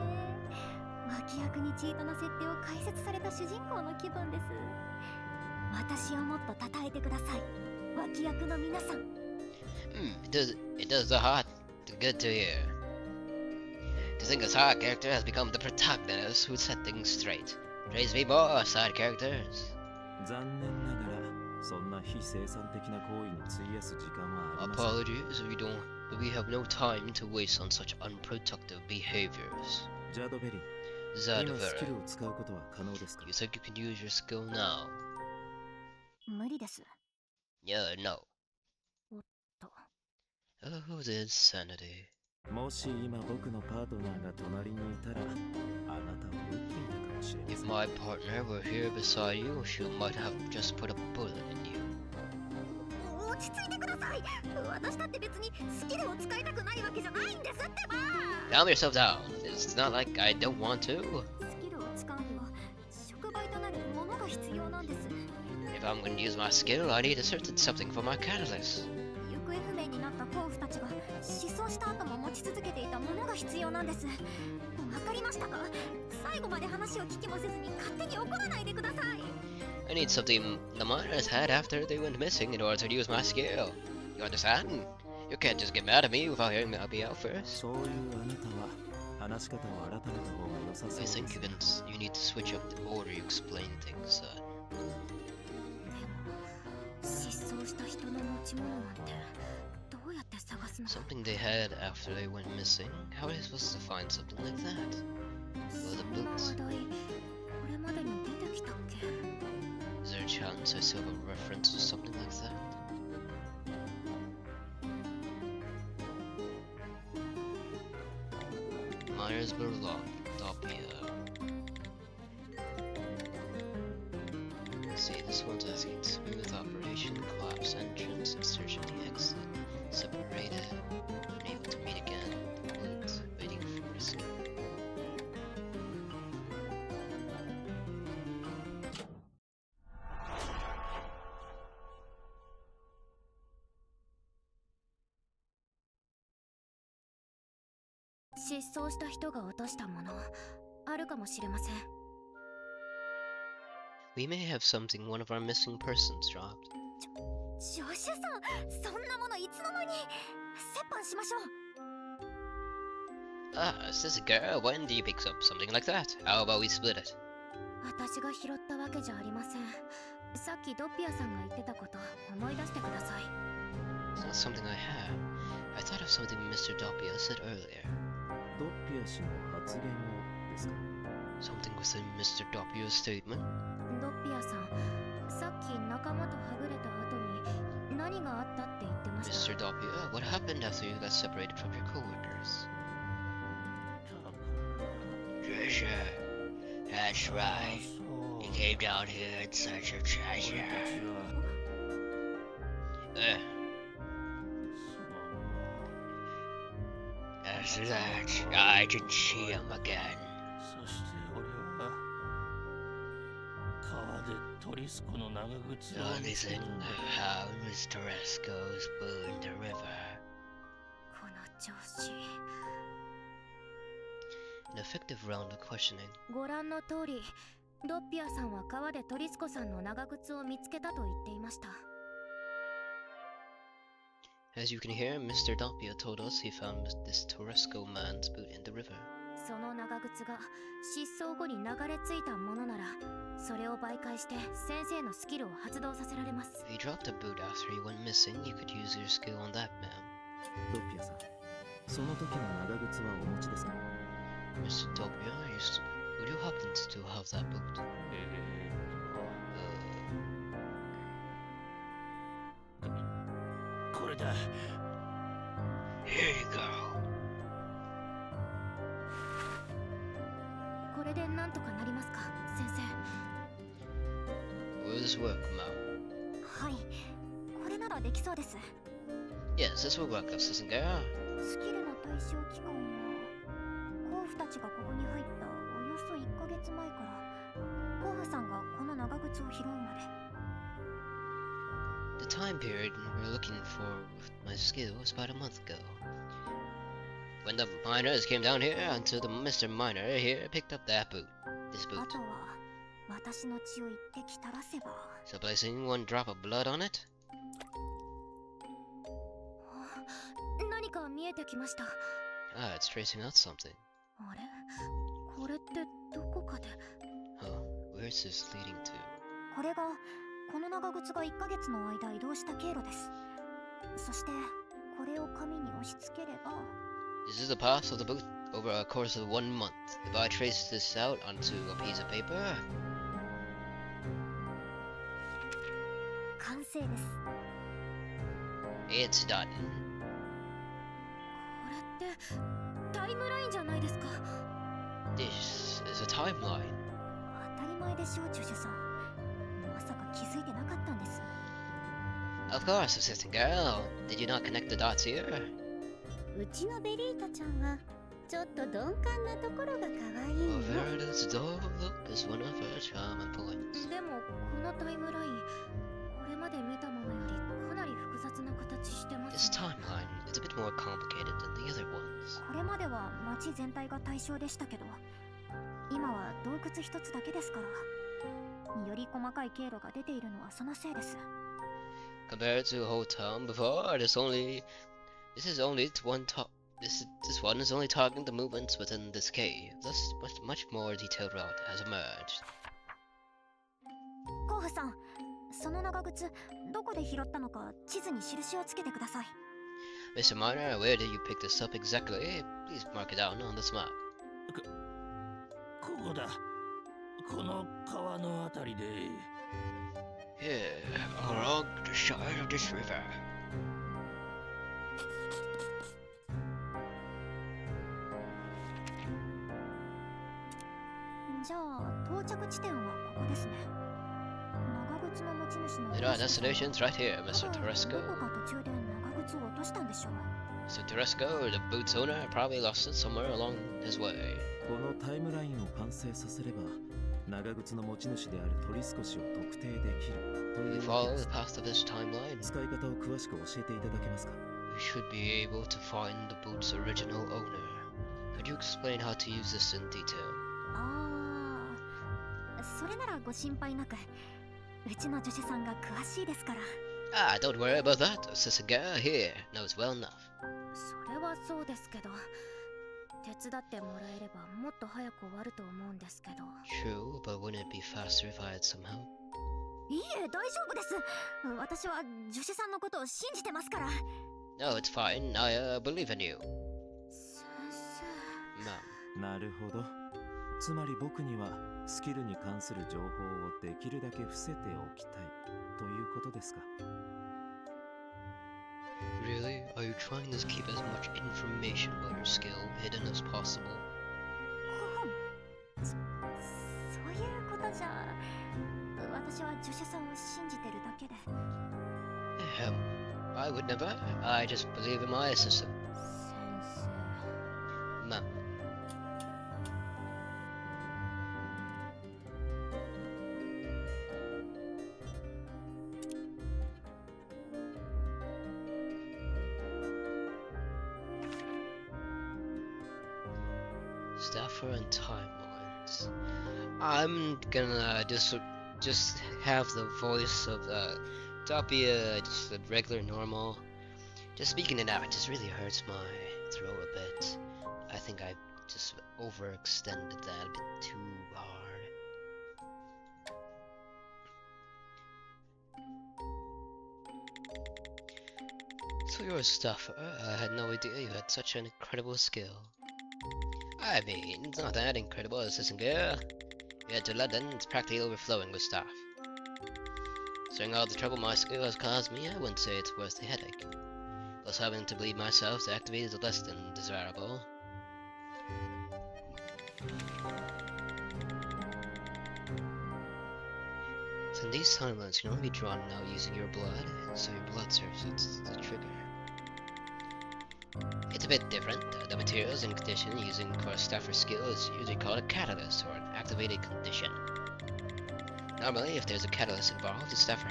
脇役にチートな設定を解説された主人公の気分です。私をもっと称えてください。脇役の皆さん。It does the heart good to hear. To think a side character has become the protagonist who set things straight. Praise me more, side characters. 残念ながらそんな非生産的な行為に費やす時間はありません。 Apologies, but we have no time to waste on such unproductive behaviors. ジャドベリン、今ス Zadvera, キルを使うことは可能ですか？ you think you can use your skill now? 無理です。 Yeah, no. おっと。 Oh, this sanity. もし今僕のパートナーが隣にいたら、あなたを撃っていたかもしれま If せん。 my partner were here beside you, she might have just put a bullet in you. 落ち着いてください。私だって別にスキルを使いたくないわけじゃないんですってば。 Calm yourself down. It's not like I don't want to. スキルを使うには触媒となるものが必要なんです。 If I'm going to use my skill, I need a certain something for my catalyst. 行方不明になった甲府たちが失踪した後も持ち続けていたものが必要なんです。わかりましたか？最後まで話を聞きもせずに勝手に怒らないでください。 I need something the miners had after they went missing in order to use my skill. You understand? You can't just get mad at me without hearing me out first. そういうあなたは話し方を改めた方が良さそう I です。 think you need to switch up the order you explain things. でも失踪した人の持ち物なんてどうやって探すの？ Something they had after they went missing. How are they supposed to find something like that? Well, the そんな boots. 話題これまでに出てきたっけ？ Is there a chance I still have a reference to something like that? Miners belong. Dopia. Let's see, this one's asking smooth operation, collapse entrance, insertion the exit, separated, unable to meet again, boot, waiting for rescue.「失踪した人が落としたものあるかもしれません。 We may have something one of our missing persons dropped. 助手さん、そんなものいつの間に。折半しましょう。 Ah, is this a girl? When do you pick up something like that? How about we split it? 私が拾ったわけじゃありません。さっきドッピアさんが言ってたこと思い出してください。 It's not something I have. I thought of something Mr. Doppia said earlier. ドッピア氏の発言をですか？ Something within Mr. Doppia's statement? ドッピアさん、さっき仲間とはぐれた後に何があったって言ってました。 Mr. Doppia, what happened after you got separated from your coworkers? Treasure. That's right. He came down here in search of treasure. After that, I didn't see him again. そして俺は川でトリスコの長靴 The を only 見つけ thing たんだ I found was Teresco's boo in the river. この調子。 An effective round of questioning. ご覧の通り、ドッピアさんは川でトリスコさんの長靴を見つけたと言っていました。 As you can hear, Mr. Doppia told us he found this Teresco man's boot in the river. その長靴が失踪後に流れ着いたものなら、それを媒介して先生のスキルを発動させられます。 If he dropped a boot after he went missing, you could use your skill on that man. ドッピアさん、その時の長靴はお持ちですか？ Mr. Doppia, would you happen to still have that boot? これだ。 Here you go. これでなんとかなりますか、先生。 Will this work, Mao? はい、これならできそうです。 Yes, this will work, Assistant Girl. スキルの対象期間は、甲府たちがここに入ったおよそ1ヶ月前から、甲府さんがこの長靴を拾うまで。 The time period we're looking for with my skill was about a month ago. When the miners came down here until the Mr. Miner here picked up that boot. This あ boot. とは私の血を一滴垂らせば So placing one drop of blood on it? 何か見えてきました。 Ah, it's tracing out something. あれ、これってどこかで。 Huh, where's this leading to? これがこの長靴が1ヶ月の間移動した経路です。そしてこれを紙に押し付ければ。 This is the path of the boot over a course of 1 month. If I trace this out onto a piece of paper... 完成です。 It's done. これってタイムラインじゃないですか。 This is a timeline. 当たり前でしょう、ジュジュさん。まさか気づいてなかったんです。 Of course, assistant girl. Did you not connect the dots here? うちのベリータちゃんはちょっと鈍感なところが可愛い Oh, の。 Verita's dull look is one of her charming points. でもこのタイムライン、これまで見たものよりかなり複雑な形してま This すね。 timeline is a bit more complicated than the other ones. これまでは街全体が対象でしたけど、今は洞窟一つだけですから、より細かい経路が出ているのはそのせいです。 Compared to a whole town before, this is only one top. This one is only targeting the movements within this cave. Thus, much more detailed route has emerged. コウフさん、その長靴どこで拾ったのか地図に印をつけてください。 Mr. Miner, where did you pick this up exactly? Please mark it down on this map. ここだ。この川のあたりで。 Here, along the side of this river. じゃあ到着地点はここですね。長靴の持ち主の There are destinations right here, Mr. ど Teresco. こか途中で長靴を落としたんでしょう。 Mr. Teresco, the boot's owner, probably lost it somewhere along his way. このタイムラインを完成させれば長靴の持ち主であるトリスコ氏を特定できると If い you うわけ follow で the す。 path of this timeline, 使い方を詳しく教えていただけますか？ you should be able to find the boot's original owner. Could you explain how to use this in detail? ああ、それならご心配なく。うちの助手さんが詳しいですから。 Ah, don't worry about that. Assistant girl here knows well enough. それはそうですけど、手伝ってもらえればもっと早く終わると思うんですけど。 True, but wouldn't it be faster if I had some help? いいえ、大丈夫です。私は助手さんのことを信じてますから。 No, it's fine. I believe in you. 先 Ma'am. なるほど。つまり僕にはスキルに関する情報をできるだけ伏せておきたいということですか？ Really? Are you trying to keep as much information about your skill hidden as possible? そういうことじゃ。私は助手さんを信じてるだけで。 I would never. I just believe in my assistant. 先生。 Ma'am. Staffer and timelines. I'm gonna just have the voice of Tapia, just a regular normal. Just speaking it out, it just really hurts my throat a bit. I think I just overextended that a bit too hard. So you're a stuffer. I had no idea you had such an incredible skill. I mean, it's not that incredible, assistant girl. You head to London, it's practically overflowing with staff. Considering all the trouble my skill has caused me, I wouldn't say it's worth the headache. Plus, having to bleed myself to activate is less than desirable. So in these timelines can only be drawn out using your blood, so your blood serves as the trigger. It's a bit different. The materials and condition using for a staffer skill is usually called a catalyst or an activated condition. Normally, if there's a catalyst involved, the staffer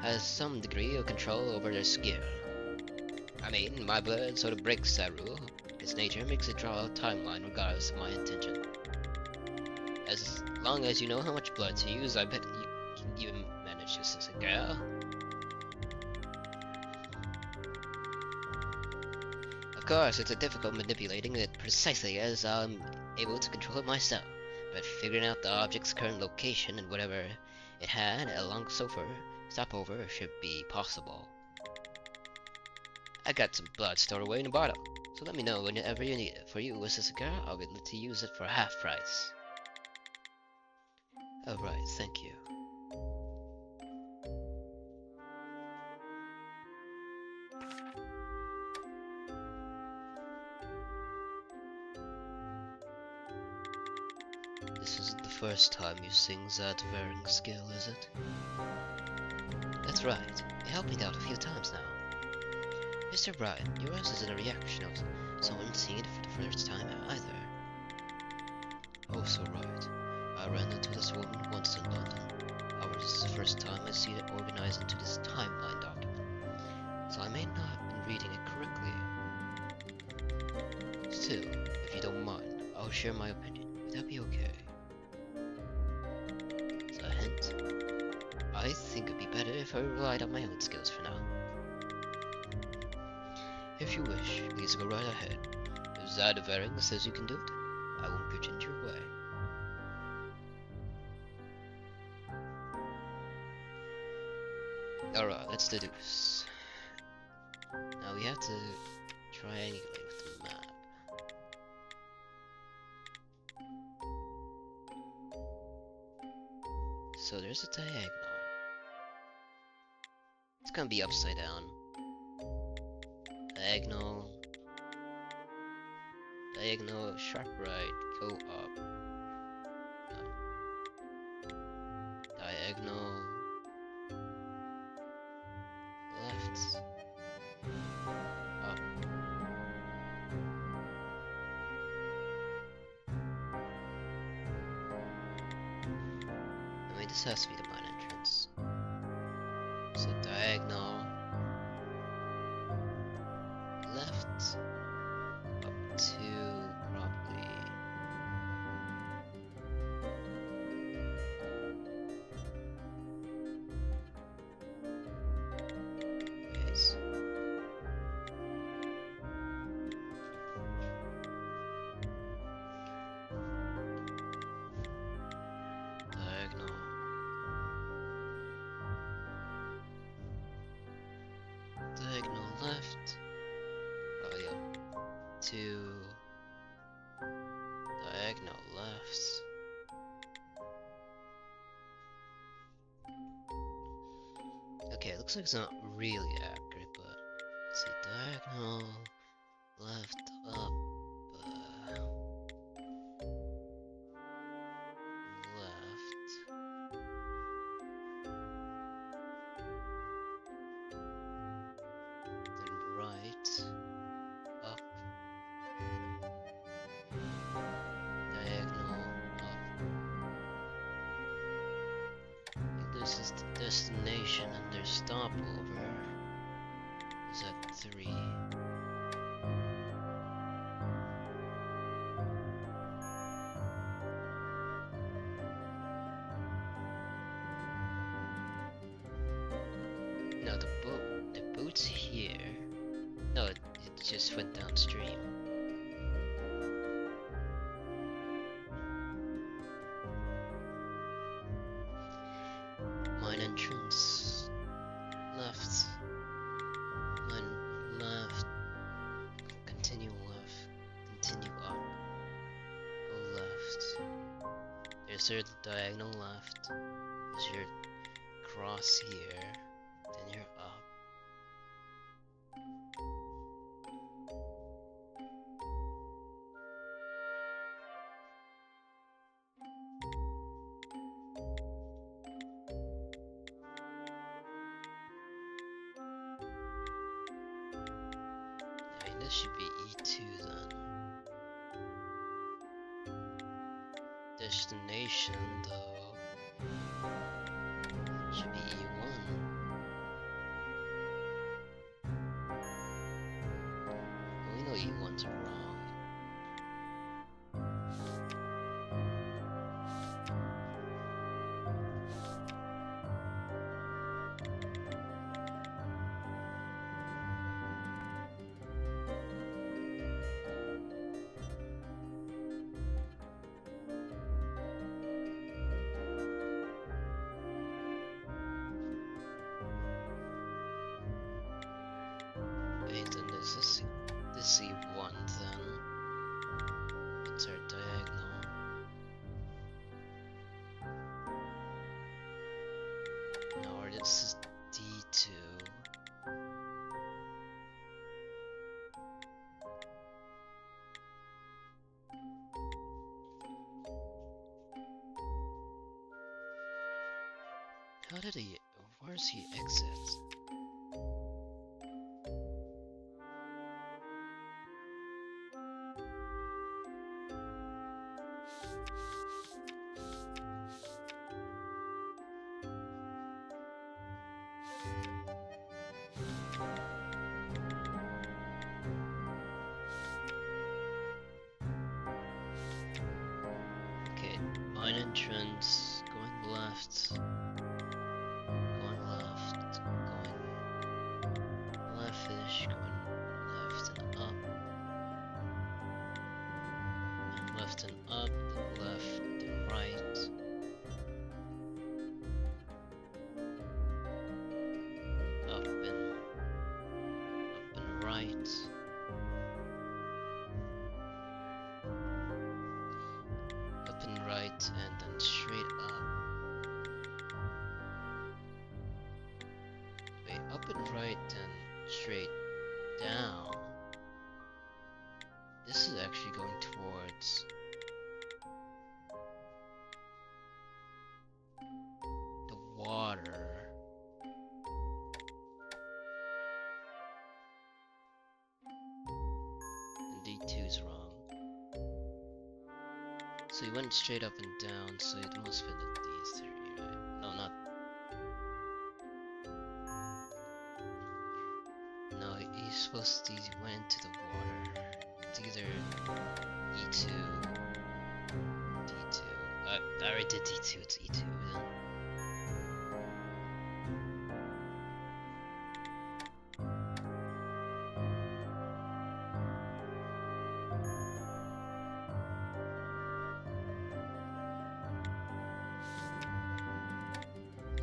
has some degree of control over their skill. I mean, my blood sort of breaks that rule. Its nature makes it draw a timeline regardless of my intention. As long as you know how much blood to use, I bet you can even manage just as a girl. Of course, it's difficult manipulating it precisely as I'm able to control it myself, but figuring out the object's current location and whatever it had along stopover should be possible. I got some blood stored away in a bottle, so let me know whenever you need it. For you, as a girl, I'll be able to use it for half price. Alright, thank you. This isn't the first time you've seen that varying skill, is it? That's right. It helped me out a few times now. Mr. Brian, yours isn't a reaction of someone seeing it for the first time either. Oh, so right. I ran into this woman once in London. However, this is the first time I see it organized into this timeline document, so I may not have been reading it correctly. Still, if you don't mind, I'll share my opinion. Would that be okay? So a hint? I think it'd be better if I relied on my own skills for now. If you wish, please go right ahead. If Zadavaring says you can do it, I won't get in your way. Alright, let's do this. Now we have to triangulate with the map. So there's a diagonal. It's gonna be upside down. Diagonal. Diagonal, sharp right, go up. No. Diagonal. Left. Up. I mean, this has to be the mine entrance. So diagonal. Left. Up to probably. Yes. Diagonal. Diagonal left. Probably up to diagonal left. Okay, it looks like it's not really accurate, but let's see, diagonal left up left. Then right up diagonal up. And this is the destination and their stopover is at 3. No, the boat's here. No, it just went downstream. Mine entrance. Left. Mine left. Continue left. Continue up. Go left. There's your diagonal left. There's your cross here. Then you're up. I mean, this should be E2 then. Destination, though, should be E1. We know E1's wrong. is this E1 then? It's our diagonal. No, or this is D2. How did he... Where's he exit? Okay, mine entrance, going left. Going left, going leftish, going left and up. And left and up, then left and right. Up and right. Up and right, and then straight up. Wait, up and right, then straight down. This is actually going towards the water. And D2's wrong. So he went straight up and down, so it must have been a D3, right? No, not. No, he's supposed to. He went into the water. It's either E2, D2. I already did D2. It's E2 then.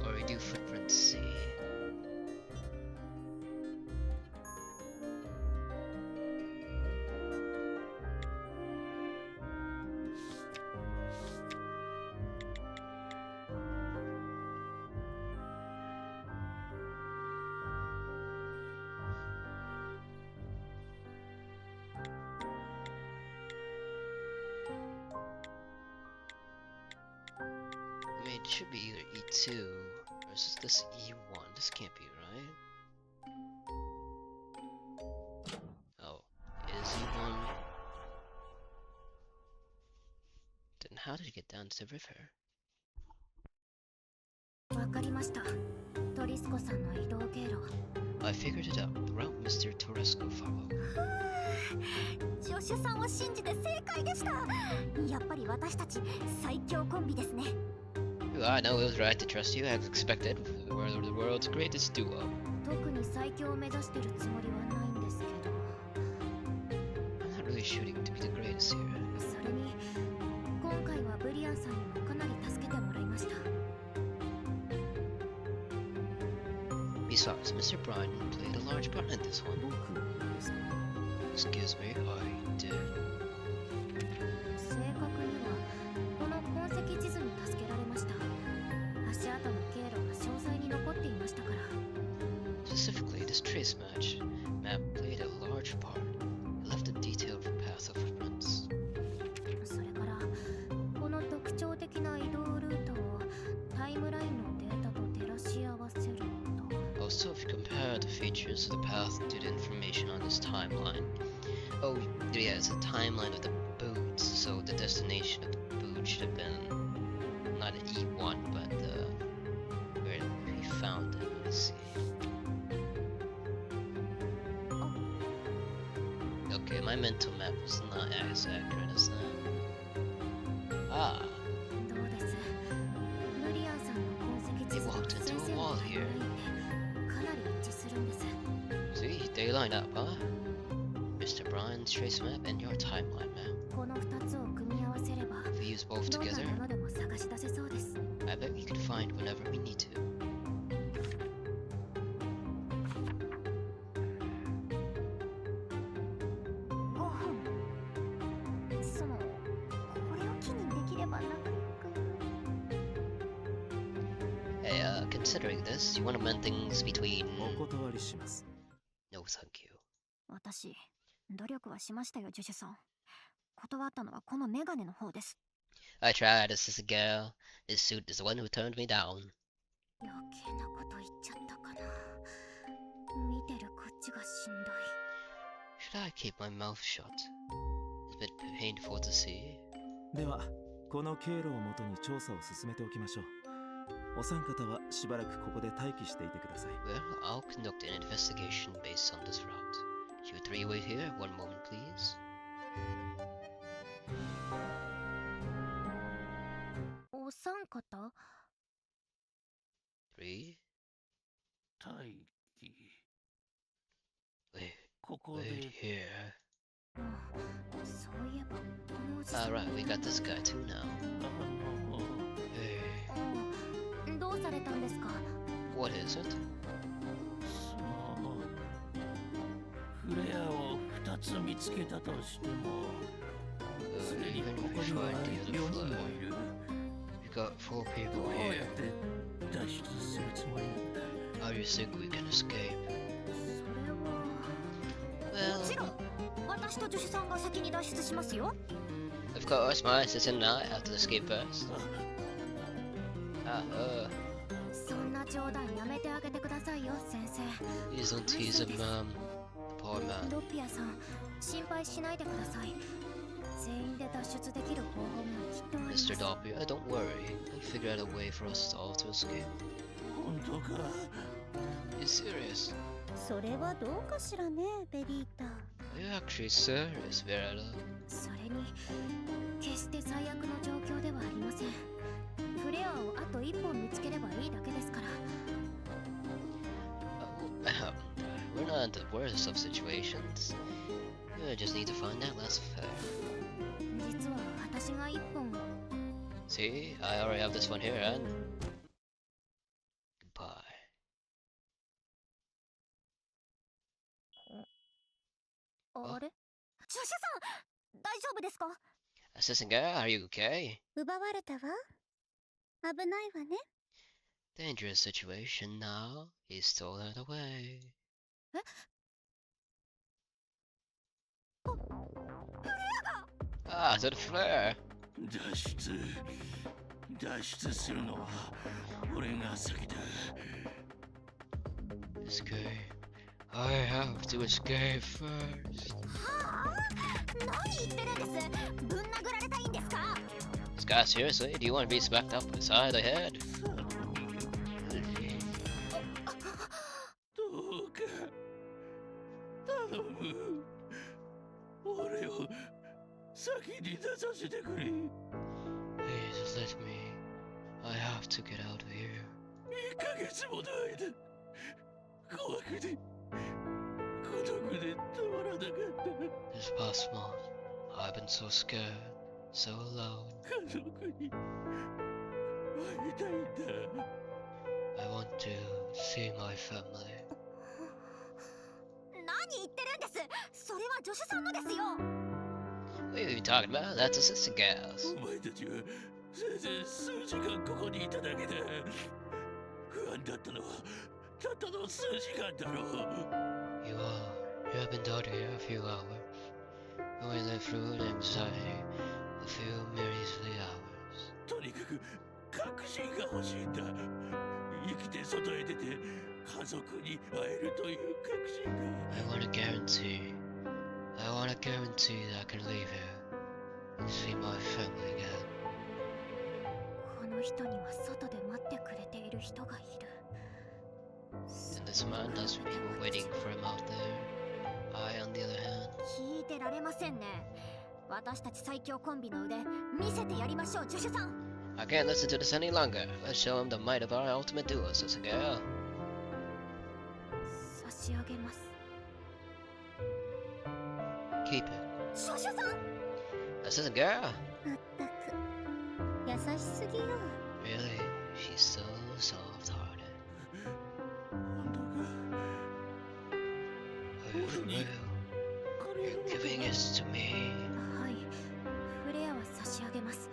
Or we do footprint C. I mean, it should be either E2 or is this E1? This can't be right. Oh, it is E1. Then how did he get down to the river? わかりました。トリスコさんの移動経路。 I figured it out. The route Mr. Torresco followed. 助手さんを信じて正解でした。やっぱり私たち最強コンビですね。 I know it was right to trust you, as expected. We're the world's greatest duo. 特に最強を目指してるつもりはないんですけど。 I'm not really shooting to be the greatest here. それに今回はブリアンさんにもかなり助けてもらいました。 Besides, Mr. Bryan played a large part in this one. 僕ですか？ Excuse me, I did. 正確にはこの痕跡地図に助けられました。足跡の経路が詳細に残っていましたから。 Specifically, this trace map played a large part. It left a detailed path of footprints. それからこの特徴的な移動ルートをタイムラインのデータと照らし合わせると。 Also, if you compare the features of the path to the information on this timeline. Oh, yeah, it's a timeline of the boots, so the destination of the boot should have been not an E1, but where he found it. Let me see. Okay, my mental map was not as accurate as that. Ah, どうです？ブリアンさんの痕跡地図 They と walked into 先 a 生の wall タイム here. ラインでかなり一致するんです。 see, they line up, huh? Mr. Bryan's trace map and your timeline map. この2つを組み合わせれば If we use both どんな together, ものでも探し出せそうです。 I bet we could find whenever we need to. considering this, you want to mend things between. お断りします。 No, thank you. 私、努力はしましたよ、ジュジュさん。断ったのはこのメガネの方です。I tried, assistant girl. This suit is the one who turned me down. 余計なこと言っちゃったかな。見てるこっちがしんどい。Should I keep my mouth shut? It's a bit painful to see. では、この経路をもとに調査を進めておきましょう。お三方はしばらくここで待機していてください。Well, I'll conduct an investigation based on this route. You three wait here, one moment, please. お三方 Three. 待機。 Wait, ここ wait で here. そういえば、このおじさん。 Alright, we got this guy too now. Hey, どうされたんですか？ what is it? そのフレアを2つ見つけたとしても、すでに Even こ if こ we には find the 4 other 人も flare, いる。 we've got 4 people どうや here. って脱出するつもりなんだ。 How do you think we can escape? それは。もちろ Well, ん、私と助手さんが先に脱出しますよ。of course, my assistant and I have to escape first. そんな冗談やめてあげてくださいよ、先生。 Please don't tease him, Poor man. ロッピアさん、心配しないでください。全員で脱出できる方法がきっとあります。 Mr. Doppia, don't worry. We'll figure out a way for us all to escape. 本当か。 You serious? それはどうかしらね、ベリータ。 Are you actually serious, Verita? それに、決して最悪の状況ではありません。フレアをあと1本見つければいいだけですから。We're not in the worst of situations. We just need to find that last flare. 実は私が1本。 See, I already have this one here, and goodbye. あれ？助手さん、大丈夫ですか？ Assistant girl, are you okay? 奪われたわ。危ないわね。 Dangerous situation now. He's stolen away. え？ Ah, to the flare. 脱出するのは俺が先だ。 Escape. I have to escape first. はあ？何言ってるんです？ぶん殴られたいんですか？ Scott, seriously, do you want to be smacked up beside the head? どうか頼む。俺を先に出させてくれ。 Please let me. I have to get out of here. 1ヶ月もの間、怖くて孤独でたまらなかった。 This past month, I've been so scared, so alone. 家族に会いたいんだ。 I want to see my family. 何言ってるんです？それは助手さんのですよ。 What are you talking about? That's assistant girls. お前たちはせいぜい数時間ここにいただけだ。不安だったのはたったの数時間だろう。 You have been out here a few hours. We lived through the anxiety a few merry hours. とにかく確信が欲しいんだ。生きて外へ出て家族に会えるという確信が。 I want to guarantee that I can leave here and see my family again. この人には外で待ってくれている人がいる。 And this man has people waiting for him out there. I, on the other hand, 聞いてられませんね。私たち最強コンビの腕見せてやりましょう、助手さん。 I can't listen to this any longer. Let's show him the might of our ultimate duo, assistant girl. 差し上げます。 Keep it. 助手さん。 Assistant girl? まったく優しすぎよ。 Really? She's so soft-hearted. 本当か。 Oh, for real? これ You're を giving this to me? はい、フレアは差し上げます。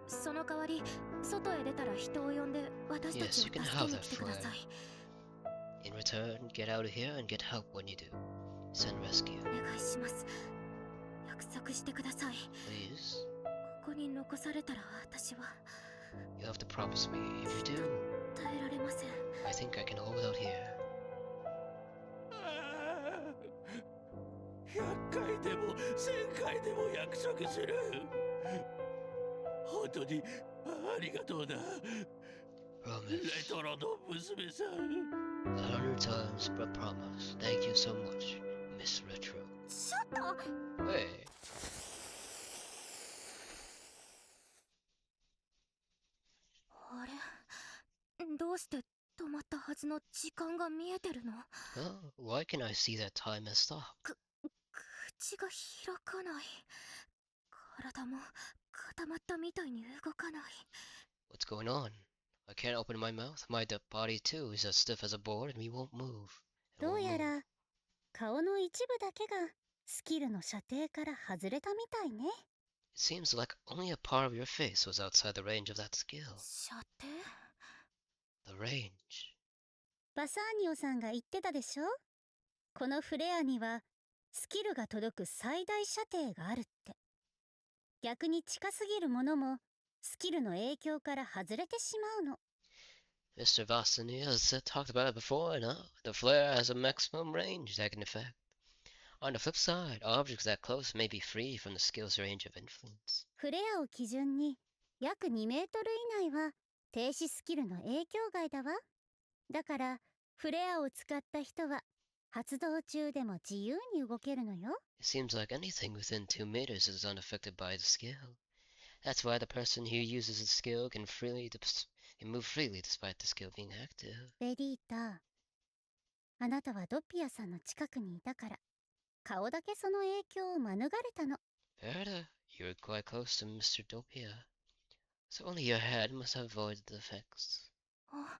その代わり、外へ出たら人を呼んで私た Yes, ちを you can 助 have けに that 来てください。 In return, get out of here and get help when you do. Send rescue. お願いします。約束してください。 Please. ここに残されたら私は You have to promise me. If you do, 耐えられません。 I think I can hold out here. 100回でも1000回でも約束する。本当にありがとうな、レ Promise. トロの娘さん。 100 times, but promise. Thank you so much, Miss Retro. ちょっと Hey. あれ、どうして止まったはずの時間が見えてるの？ Oh, why can I see that time has stopped? 口が開かない。体も固まったみたいに動かない。 What's going on? I can't open my mouth. My dead body too is as stiff as a board and we won't move. It ど won't うや move. ら顔の一部だけがスキルの射程から外れたみたいね。 It seems like only a part of your face was outside the range of that skill. 射程？ The range. バサーニオさんが言ってたでしょ。このフレアにはスキルが届く最大射程があるって。逆に近すぎるものもスキルの影響から外れてしまうの。 Mr. Vassani has talked about it before, no? The flare has a maximum range that can affect. On the flip side, objects that close may be free from the skill's range of influence. フレアを基準に約2メートル以内は停止スキルの影響外だわ。だからフレアを使った人は発動中でも自由に動けるのよ。 It seems like anything within 2 meters is unaffected by the skill. That's why the person who uses the skill can move freely despite the skill being active. ベリータ、あなたはドピアさんの近くにいたから顔だけその影響を免れたの。 Verita, you were quite close to Mr. Dopia. So only your head must have avoided the effects. あ、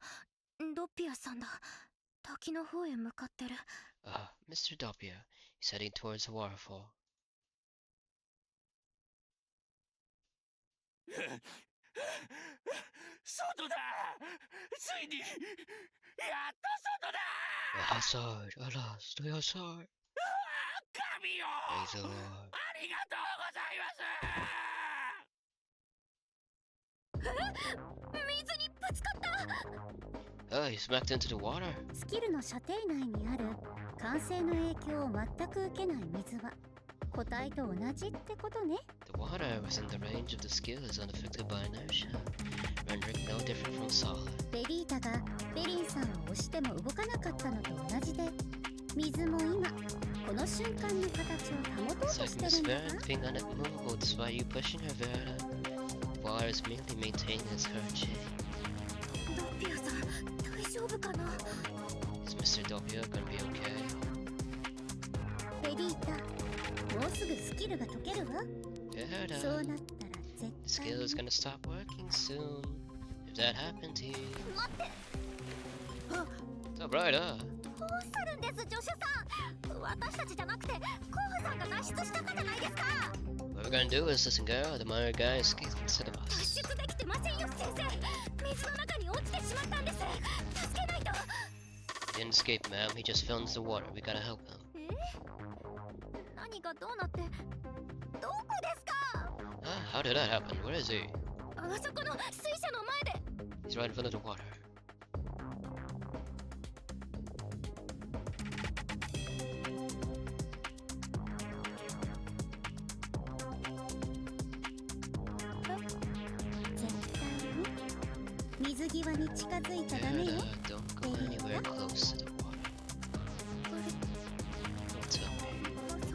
ドピアさんだ。滝の方へ向かってる。 Mr. Dopia, he's heading towards the waterfall. 外だ、ついにやっと外だ。 Outside, alas, stay outside. 神よ、 Praise the Lord. ありがとうございます。水にぶつかった。 Oh, he smacked into the water. スキルの射程内にある慣性の影響を全く受けない水は固体と同じってことね。 The water within the range of the skill is unaffected by inertia, rendering no different from solid. ベリータがベリンさんを押しても動かなかったのと同じで、水も今この瞬間の形を保とうと It's like して Miss るんだ Verita わ。 being unmovable despite you pushing her, Verita. Water is merely maintaining its current shape. ドピアさん、大丈夫かな？ Is Mr. Dopia gonna be okay? ベリータ、もうすぐスキルが解けるわ。 Verita, そうなったら the 絶対 skill is に gonna stop working soon. If that happened to you. 待って。 So, Verita, どうするんです、助手さん。私たちじゃなくて、コウさんが脱出したかじゃないですか。 what we're gonna do is listen, girl. The minor guy escaped instead of 脱 us. 出できてませんよ、先生。水の中に落ちてしまったんです。助けないと。 He didn't escape, ma'am. He just fell into the water. We gotta help him. 何がどうなって、どこですか？ How did that happen? Where is he? あそこの水車の前で。 He's right in front of the water. Verita, don't go anywhere close to the water. Don't tell me. まさ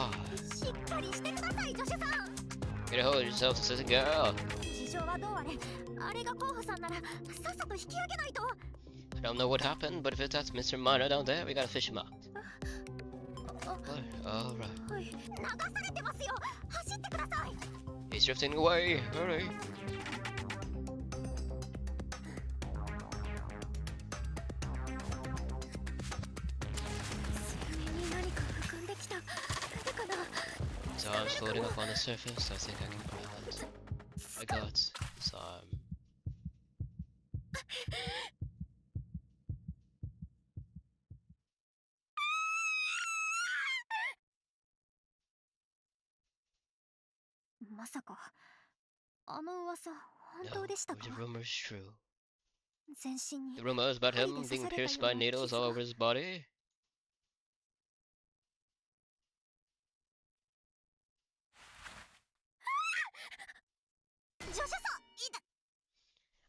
か。 Why? しっかりしてください、助手さん。 Get a hold of yourself, sister girl. 事情はどうあれ、あれが候補さんならさっさと引き上げないと。 I don't know what happened, but if that's Mr. Minor down there, we gotta fish him out. あ、 What? Alright. はい、流されてますよ。走ってください。 He's drifting away. Hurry. 水面に何か浮かんできた。誰かな。 His arms floating up on the surface. I think I can grab it. got his arm.まさかあの噂本 No, 当でしたか？ the rumor is true. 全身に The rumors about 針 him で刺 being された pierced よう by な needles 傷 all が over his body. 助手さん、い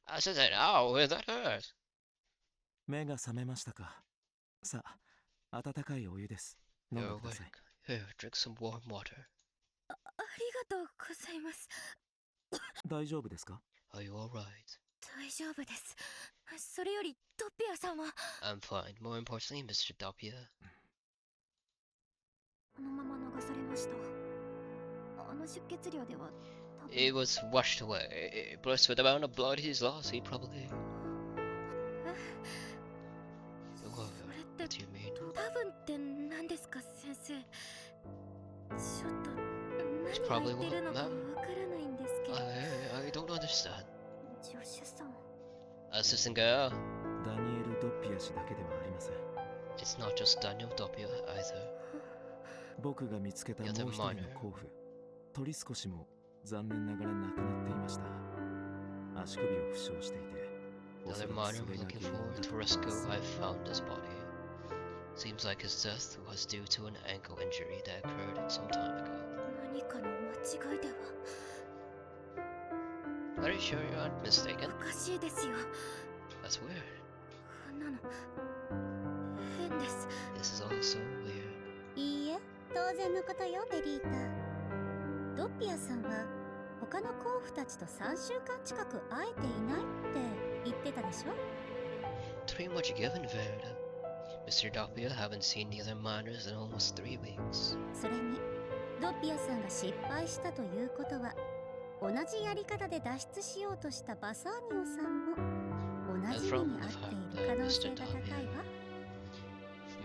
た。 I said that. Ow, that hurt. 目が覚めましたか。さあ、温かいお湯です。飲ん You're でください。 awake. Here, drink some warm water. ありがとうございます。大丈夫ですか？ Are you alright? 大丈夫です。それよりドッピアさんは I'm fine. More importantly, Mr. Doppia. このまま流されました。あの出血量では多分 He was washed away. Plus, with the amount of blood he's lost, he probably. そ What れっ do て you mean? 多分って何ですか、先生。ちょっと It's 何が probably 言ってるのか what, わ ma'am? からないんですけど。 I don't understand. 助手さん。 Assistant girl. ダニエル・ドッピア氏だけではありません。 It's not just Daniel Doppia either. 僕が見つけたもう一人の甲府、トリスコ氏も残念ながら亡くなっていました。足首を負傷していて、お The そ other らく miner そ we're れが looking 原因 for だ to と思いま rescue, す。 I found his body. Seems like his death was due to an ankle injury that occurred some time ago. 何かの間違いでは。 Are you sure you aren't mistaken? おかしいですよ。 That's weird. こんなの変です。 This is all so weird. いいえ、当然のことよ、ベリータ。ドッピアさんは他の甲府たちと3週間近く会えていないって言ってたでしょ。 Pretty much given, Verita. Mr. Doppia haven't seen the other miners in almost 3 weeks. それにドッピアさんが失敗したということは、同じやり方で脱出しようとしたバサーニオさんも同じ目に遭っている可能性が高いわ。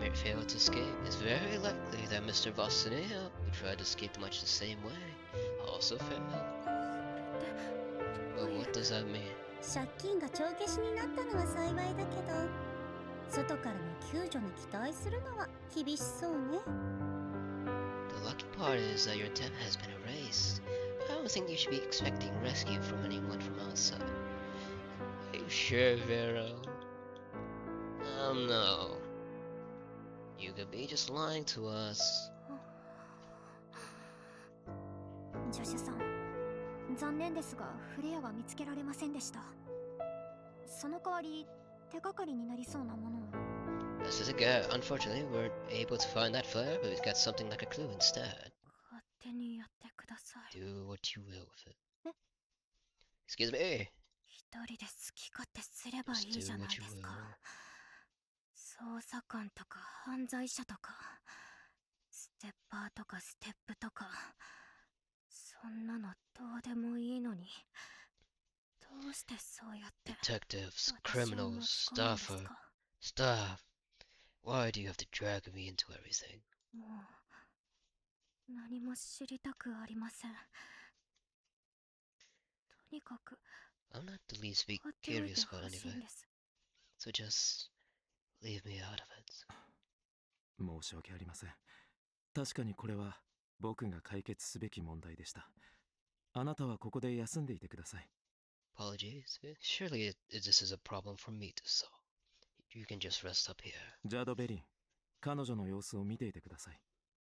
If Mary failed to escape, it's very likely that Mr. Bostonio, who tried to escape much the same way, also failed. But what does that mean? 借金が帳消しになったのは幸いだけど、外からの救助に期待するのは厳しそうね。 The lucky part is that your debt has been erased. I don't think you should be expecting rescue from anyone from outside. Are you sure, Vera? No. You could be just lying to us. 助手さん、残念ですがフレアは見つけられませんでした。その代わり手がかりになりそうなものを。 This is a guy. Unfortunately, we weren't able to find that flare, but we've got something like a clue instead. 勝手にやってください。 Do what you will with it. え？ Excuse me. 一人で好き勝手すればいいじゃないですか。捜査官とか犯罪者とかステッパーとかステップとか、そんなのどうでもいいのに、どうしてそうやって Detectives, 私を criminals, 巻き込むんです staffer, か。 staff. Why do you have to drag me into everything? もう何も知りたくありません。とにかく I'm not the least bit 放っておいて curious about ほしい anyway, んです。 so just leave me out of it. 申し訳ありません。確かにこれは僕が解決すべき問題でした。あなたはここで休んでいてください。 Apologies. Surely this is a problem for me to solve. You can just rest up here. ジャード・ベリン、彼女の様子を見ていてください。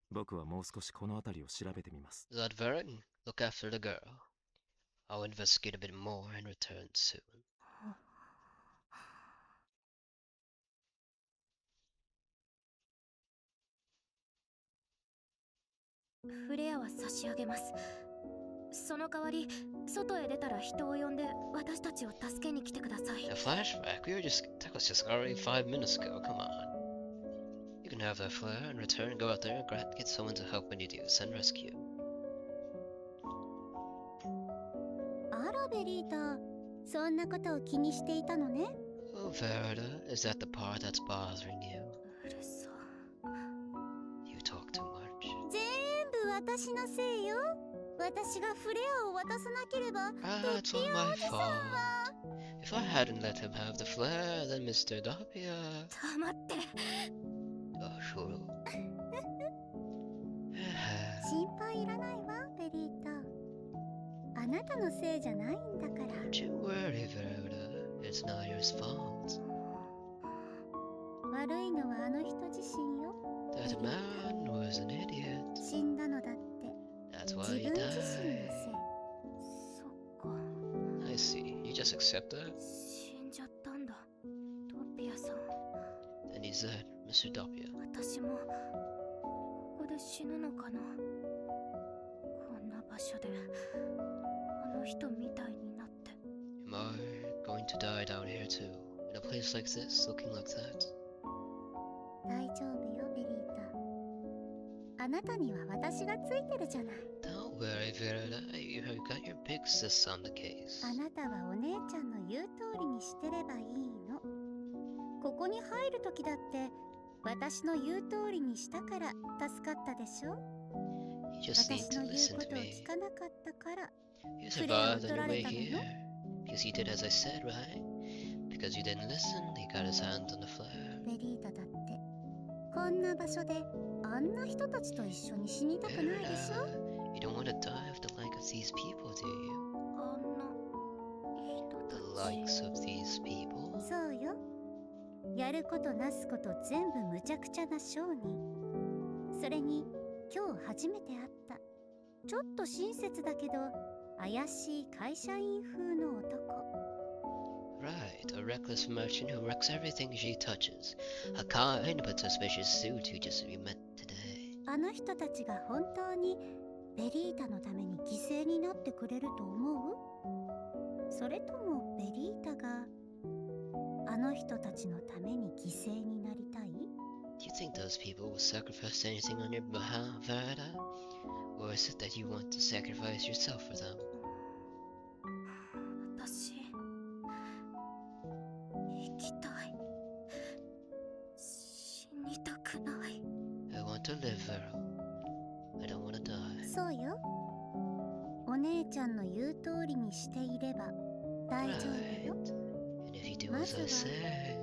僕はもう少しこの辺りを調べてみます。 That Varen, look after the girl. I'll investigate a bit more and return soon. フレアは差し上げます。その代わり外へ出たら人を呼んで私たちを助けに来てください。 A flashback? That was just already 5 minutes ago. Come on. You can have that flare and return, go out there and get someone to help when you do. Send rescue. あらベリータ、そんなことを気にしていたのね。 Oh, Verita, is that the part that's bothering you? うるさ。 You talk too much. 全部私のせいよ。私がフレアを渡さなければ、 Ah, it's all my fault. If I hadn't let him have the flare, then Mr. Doppia. 黙って。 Oh, sure. 心配いらないわ、ベリータ。あなたのせいじゃないんだから。 Don't you worry, Verita. It's not your fault. 悪いのはあの人自身よ。 That man was an idiot. 死んだのだって That's 自 why he 分自身のせい。 died. そっか。 I see. You just accept that? 死んじゃったんだ。トピアさん。 Then he's dead, Mr. Doppia. 私もここで死ぬのかな。こんな場所であの人みたいになって。 Am I going to die down here too? In a place like this, looking like that? 大丈夫よ、ベリータ。あなたには私がついてるじゃない。 Don't worry, Verita. You have got your big sis on the case. あなたはお姉ちゃんの言う通りにしてればいいの。ここに入る時だって私の言う通りにしたから助かったでしょ。 You just need 私 to の言う listen こ to とを me. 聞かなかったから。 You Today survived on I'm your way Verita here. Because you did as I said, right? Because you didn't listen, he got his hand on the flare. ベリータだってこんな場所であんな人たちと一緒に死にたくないでしょ。 You don't want to die of the like of these people, do you? あんな人た The ち。 likes of these people? そうよ。やることなすこと全部むちゃくちゃな商人。それに今日初めて会ったちょっと親切だけど怪しい会社員風の男。 Right, a reckless merchant who wrecks everything she touches. A kind but suspicious suit who just we met today. あの人たちが本当にベリータのために犠牲になってくれると思う？それともベリータがあの人たちのために犠牲になりたい？ Do you think those people will sacrifice anything on your behalf, Verita? Or is it that you want to sacrifice yourself for them? 私生きたい。死にたくない。 I want to live, Verita. I don't want to die. そうよ。お姉ちゃんの言う通りにしていれば大丈夫よ。 And if you do as I say,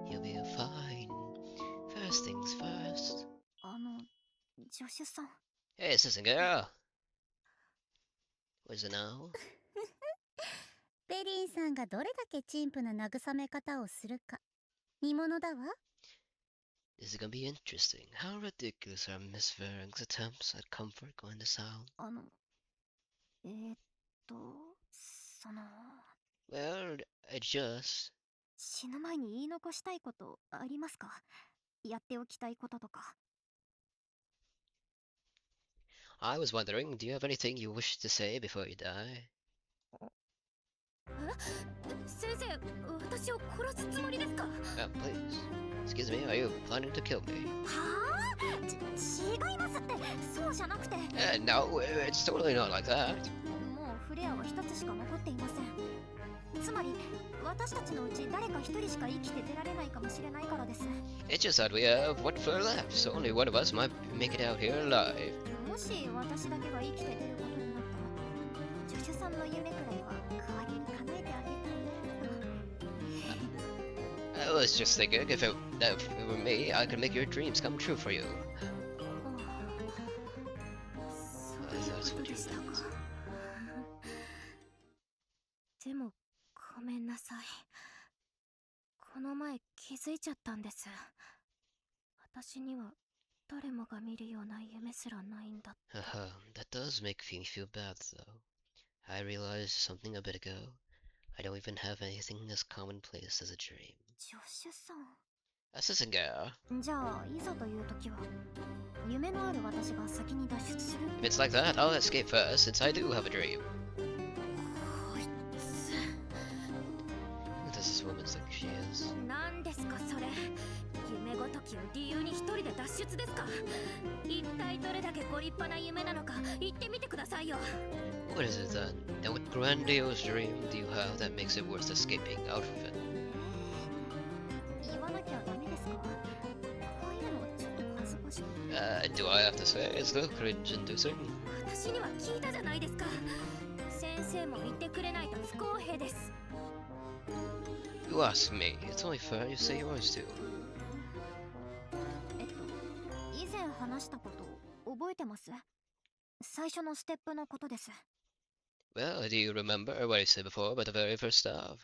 you'll be fine. First things first. 助手さん。 Hey, assistant girl. What's it now? ベリンさんがどれだけ陳腐な慰め方をするか見ものだわ。 This is gonna be interesting. How ridiculous are Miss Vering's attempts at comfort going to sound? その Well, I just... 死ぬ前に言い残したいことありますか？やっておきたいこととか。 I was wondering, do you have anything you wish to say before you die? 先生、私を殺すつもりですか？ Please. Excuse me, are you planning to kill me? はあ？違いますって。そうじゃなくて。 No, it's totally not like that. もうフレアは一つしか残っていません。つまり私たちのうち誰か一人しか生きて出られないかもしれないからです。 It's just that we have one flare left, so only one of us might make it out here alive. もし私だけが生きて出ることになったら、助手さんの夢くらいは代わりに叶えてあげたいな。 I was just thinking, if it were me, I could make your dreams come true for you. そういうことでしたか。でもごめんなさい。この前気づいちゃったんです。私には誰もが見るような夢すらないんだ。 That does make me feel bad, though. I realized something a bit ago. I don't even have anything as commonplace as a dream. 助手さん。 Assistant girl. じゃあいざという時は夢のある私が先に脱出する。 If it's like that, I'll escape first, since I do have a dream. こいつ。 Who does this woman think she is? 何ですかそれ。夢ごときを理由に一人で脱出ですか？一体どれだけご立派な夢なのか言ってみてくださいよ。 What is it then? And what grandiose dream do you have that makes it worth escaping out of it? 言わなきゃダメですか？こういうのちょっと恥ずかしい。 Do I have to say it's a little cringe-inducing? 私私には聞いたじゃないですか。先生も言ってくれないと不公平です。You ask me. It's only fair you say yours too. 以前話したこと覚えてます？最初のステップのことです。Well, do you remember what I said before about the very first staff?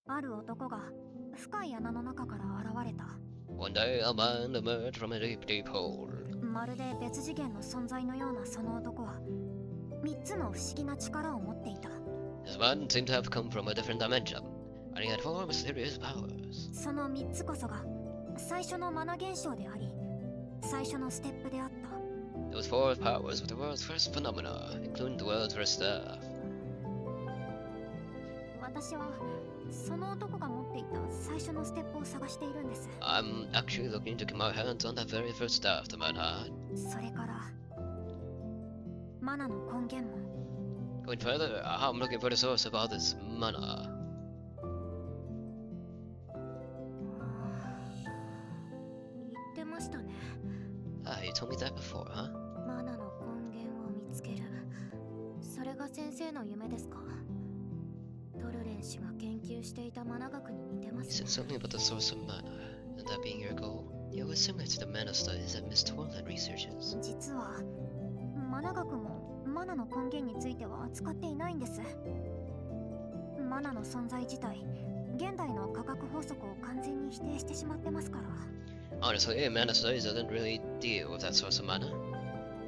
ある男が深い穴の中から現れた。One day a man emerged from a deep, deep hole. まるで別次元の存在のようなその男は3つの不思議な力を持っていた。This man seemed to have come from a different dimension, and he had four mysterious powers. その3つこそが最初のマナ現象であり、最初のステップであった。Those four powers were the world's first phenomena, including the world's first staff. 私はその男が持っていた最初のステップを探しているんです。I'm actually looking to get my hands on that very first staff the man had. それからマナの根源も。 Going further, I'm looking for the source of all this mana. 言ってましたね。Ah, you told me that before, huh? マナの根源を見つける。それが先生の夢ですか？トルレン氏が研究していたマナ学に似てま You す said ね。 something about the source of mana, and that being your goal. It was similar to the mana studies that Miss Twilight researches. 実はマナ学もマナの根源については扱っていないんです。マナの存在自体、現代の科学法則を完全に否定してしまってますから。 Honestly, mana studies doesn't really deal with that source of mana.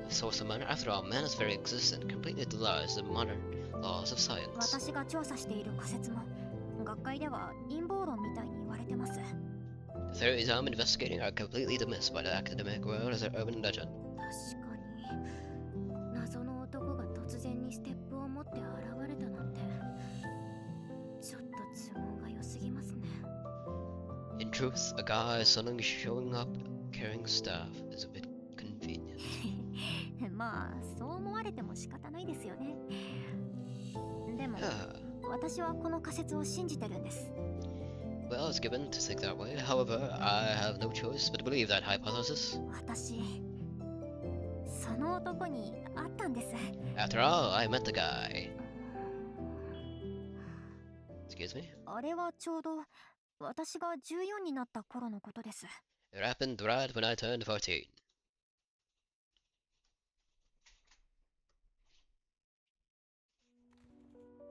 The source of mana, after all, mana's very existence completely belies the modern laws of science. 私が調査している仮説も学会では陰謀論みたいに言われてます。 The theories I'm investigating are completely dismissed by the academic world as an urban legend. 確かに謎の男が突然にステップを持って現れたなんてちょっと都合が良すぎますね。 In truth, a guy suddenly showing up carrying staff is a bit convenient. まあそう思われても仕方ないですよね。でも Yeah. 私はこの仮説を信じてるんです。 Well, it's given to think that way. However, I have no choice but to believe that hypothesis. 私その男に会ったんです。 After all, I met the guy. Excuse me? あれはちょうど私が14になった頃のことです。 It happened right when I turned 14.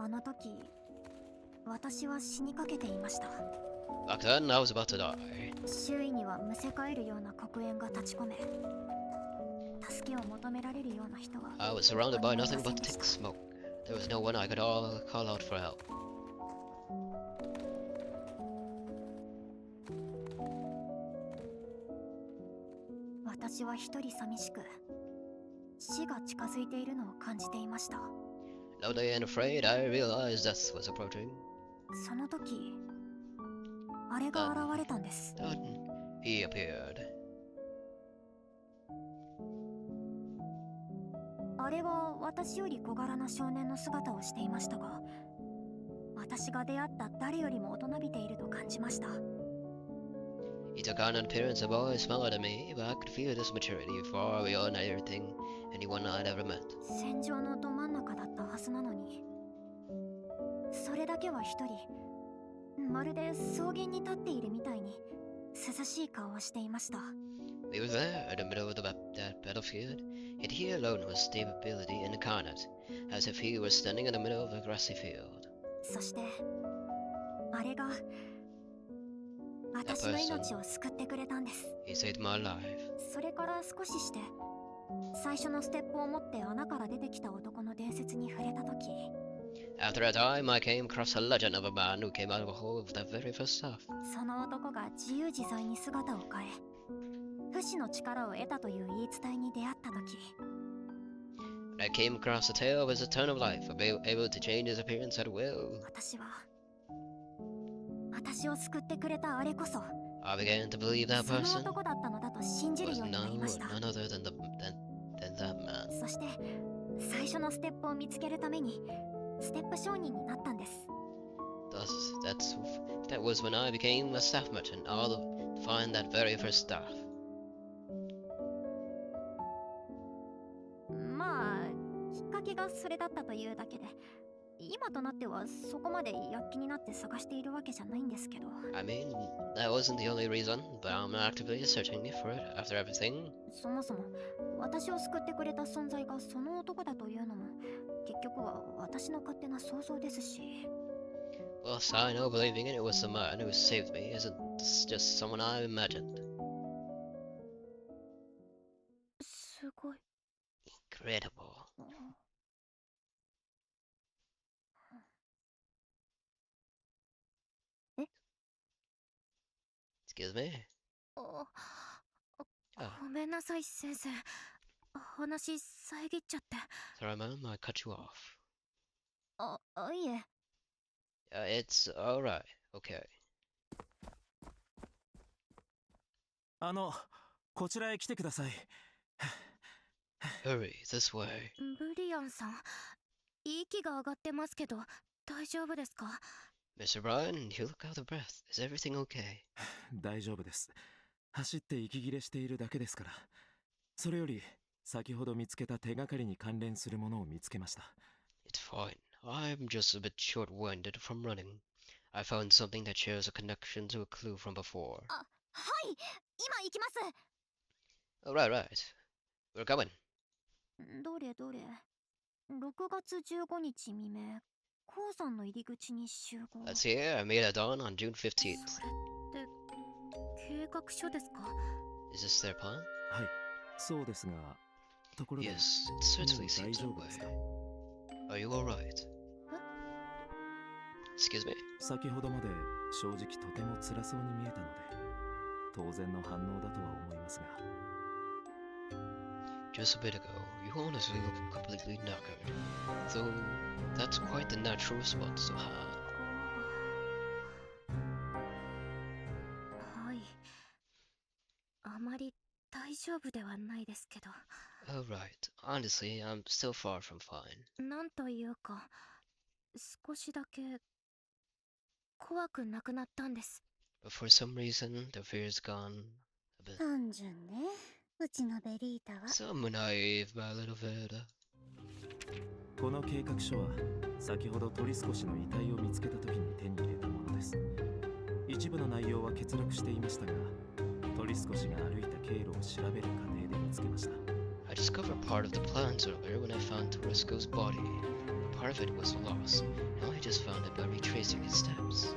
あの時私は死にかけていました。 Back then, I was about to die. 周囲にはむせ返るような黒煙が立ち込め、助けを求められるような人は I was surrounded by nothing but thick smoke. There was no one I could call out for help. 私は一人寂しく死が近づいているのを感じていました。 Lonely and afraid, I realized death was approaching. その時あれが現れたんです。 Then he appeared. あれは私より小柄な少年の姿をしていましたが、私が出会った誰よりも大人びていると感じました。 He took on an appearance of boy smaller than me, but I could feel this maturity far beyond everything anyone I'd ever met. 戦場のど真ん中だったはずなのに、それだけは一人、まるで草原に立っているみたいに涼しい顔をしていました。 We were there in the middle of that battlefield, yet he alone was stability incarnate, as if he were standing in the middle of a grassy field. そしてあれが私の命を救ってくれたんです。 He saved my life. それから少しして最初のステップを持って穴から出てきた男の伝説に触れた時、 After a time, I came across a legend of a man who came out of a hole with that very first staff. その男が自由自在に姿を変え不死の力を得たという言い伝えに出会った時、 When I came across a tale of his eternal life, able to change his appearance at will. 私を救ってくれたあれこそ I began to believe that その person 男だったのだと信じる was ようになりました。 none other than that man. そして最初のステップを見つけるためにステップ商人になったんです。 Thus, that was when I became a staff merchant, all to find that very first staff. っかけがそれだったというだけで、今となってはそこまで躍起になって探しているわけじゃないんですけど。I mean, that wasn't the only reason, but I'm actively searching for it after everything. そもそも私を救ってくれた存在がその男だというのも結局は私の勝手な想像ですし。Plus, I know believing it was the man who saved me isn't just someone I imagined. すごい。 Incredible. Excuse me? あ、 Ah, ごめんなさい先生。話遮っちゃって。 sorry, ma'am, I cut you off. いえ。It's alright. Okay. こちらへ来てください。 Hurry, this way. ブリアンさん、息が上がってますけど大丈夫ですか？ Mr. Bryan, you look out of breath. Is everything okay? 大丈夫です。走って息切れしているだけですから。それより、先ほど見つけた手がかりに関連するものを見つけました。It's fine. I'm just a bit short-winded from running. I found something that shares a connection to a clue from before. はい、今行きます。 Oh, right. We're going. どれどれ。6月15日未明、鉱山の入り口に集合。 Let's hear. I made a dawn on June 15th. それって計画書ですか？ Is this their plan? はい、そうですが、ところで、 Yes, it もう certainly 大 seems 丈 that 夫ですか？ way. Are you alright? Excuse me? 先ほどまで正直とても辛そうに見えたので、当然の反応だとは思いますが。 Just a bit ago, you honestly looked completely knackered. Though, that's quite the natural response to have. はい。あまり大丈夫ではないですけど。 Oh, right. Honestly, I'm still far from fine. なんというか、少しだけ怖くなくなったんです。 But for some reason, the fear's gone a bit. 単純ね、うちのベリータは。 Some naive, my little Verita. この計画書は、先ほどトリスコ氏の遺体を見つけた時に手に入れたものです。一部の内容は欠落していましたが、トリスコ氏が歩いた経路を調べる過程で見つけました。 I discovered part of the plans earlier when I found Toresco's body. Part of it was lost. Now I just found it by retracing his steps.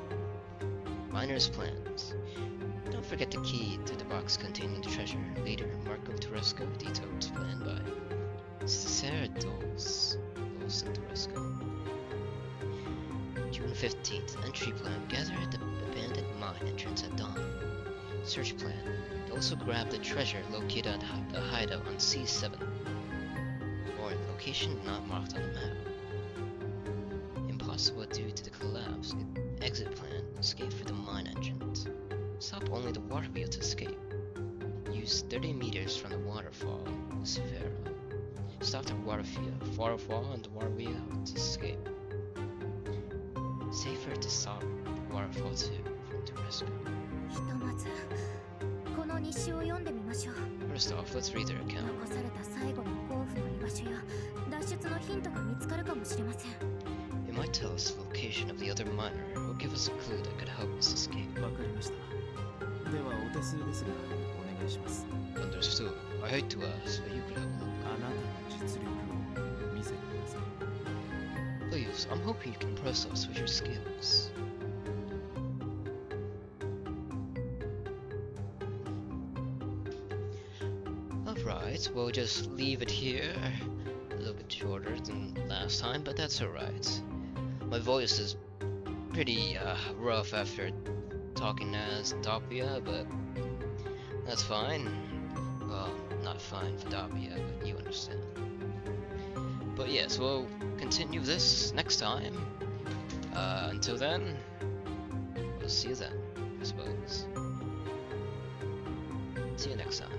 Miner's plans. Don't forget the key to the box containing the treasure. Later, Marco Toresco detailed his plan by Sacerdos and Toresco. June 15th. Entry plan. Gather at the abandoned mine entrance at dawn. Search plan. Also grab the treasure located at the hideout on C7. Or location not marked on the map. Impossible due to the collapse. Exit plan. Escape through the mine entrance. Stop only the water wheel to escape. Use 30 meters from the waterfall. Sphera. Stop the waterfall and the water wheel to escape. Safer to stop the waterfall too from the rescue. ひとまずこの日誌を読んでみましょう。 First off, let's read their account. 残された最後の甲府の居場所や脱出のヒントが見つかるかもしれません。 It might tell us the location of the other miner or give us a clue that could help us escape. わかりました。ではお手数ですが、お願いします。 Understood. I hate to ask, but you could help. あなたの実力を見せてください。 Please, I'm hoping you can impress us with your skills. Alright, we'll just leave it here. A little bit shorter than last time, but that's alright. My voice is pretty rough after talking as Dopia, but that's fine. Well, not fine for Dopia, but you understand. But yes, we'll continue this next time. Until then, we'll see you then, I suppose. See you next time.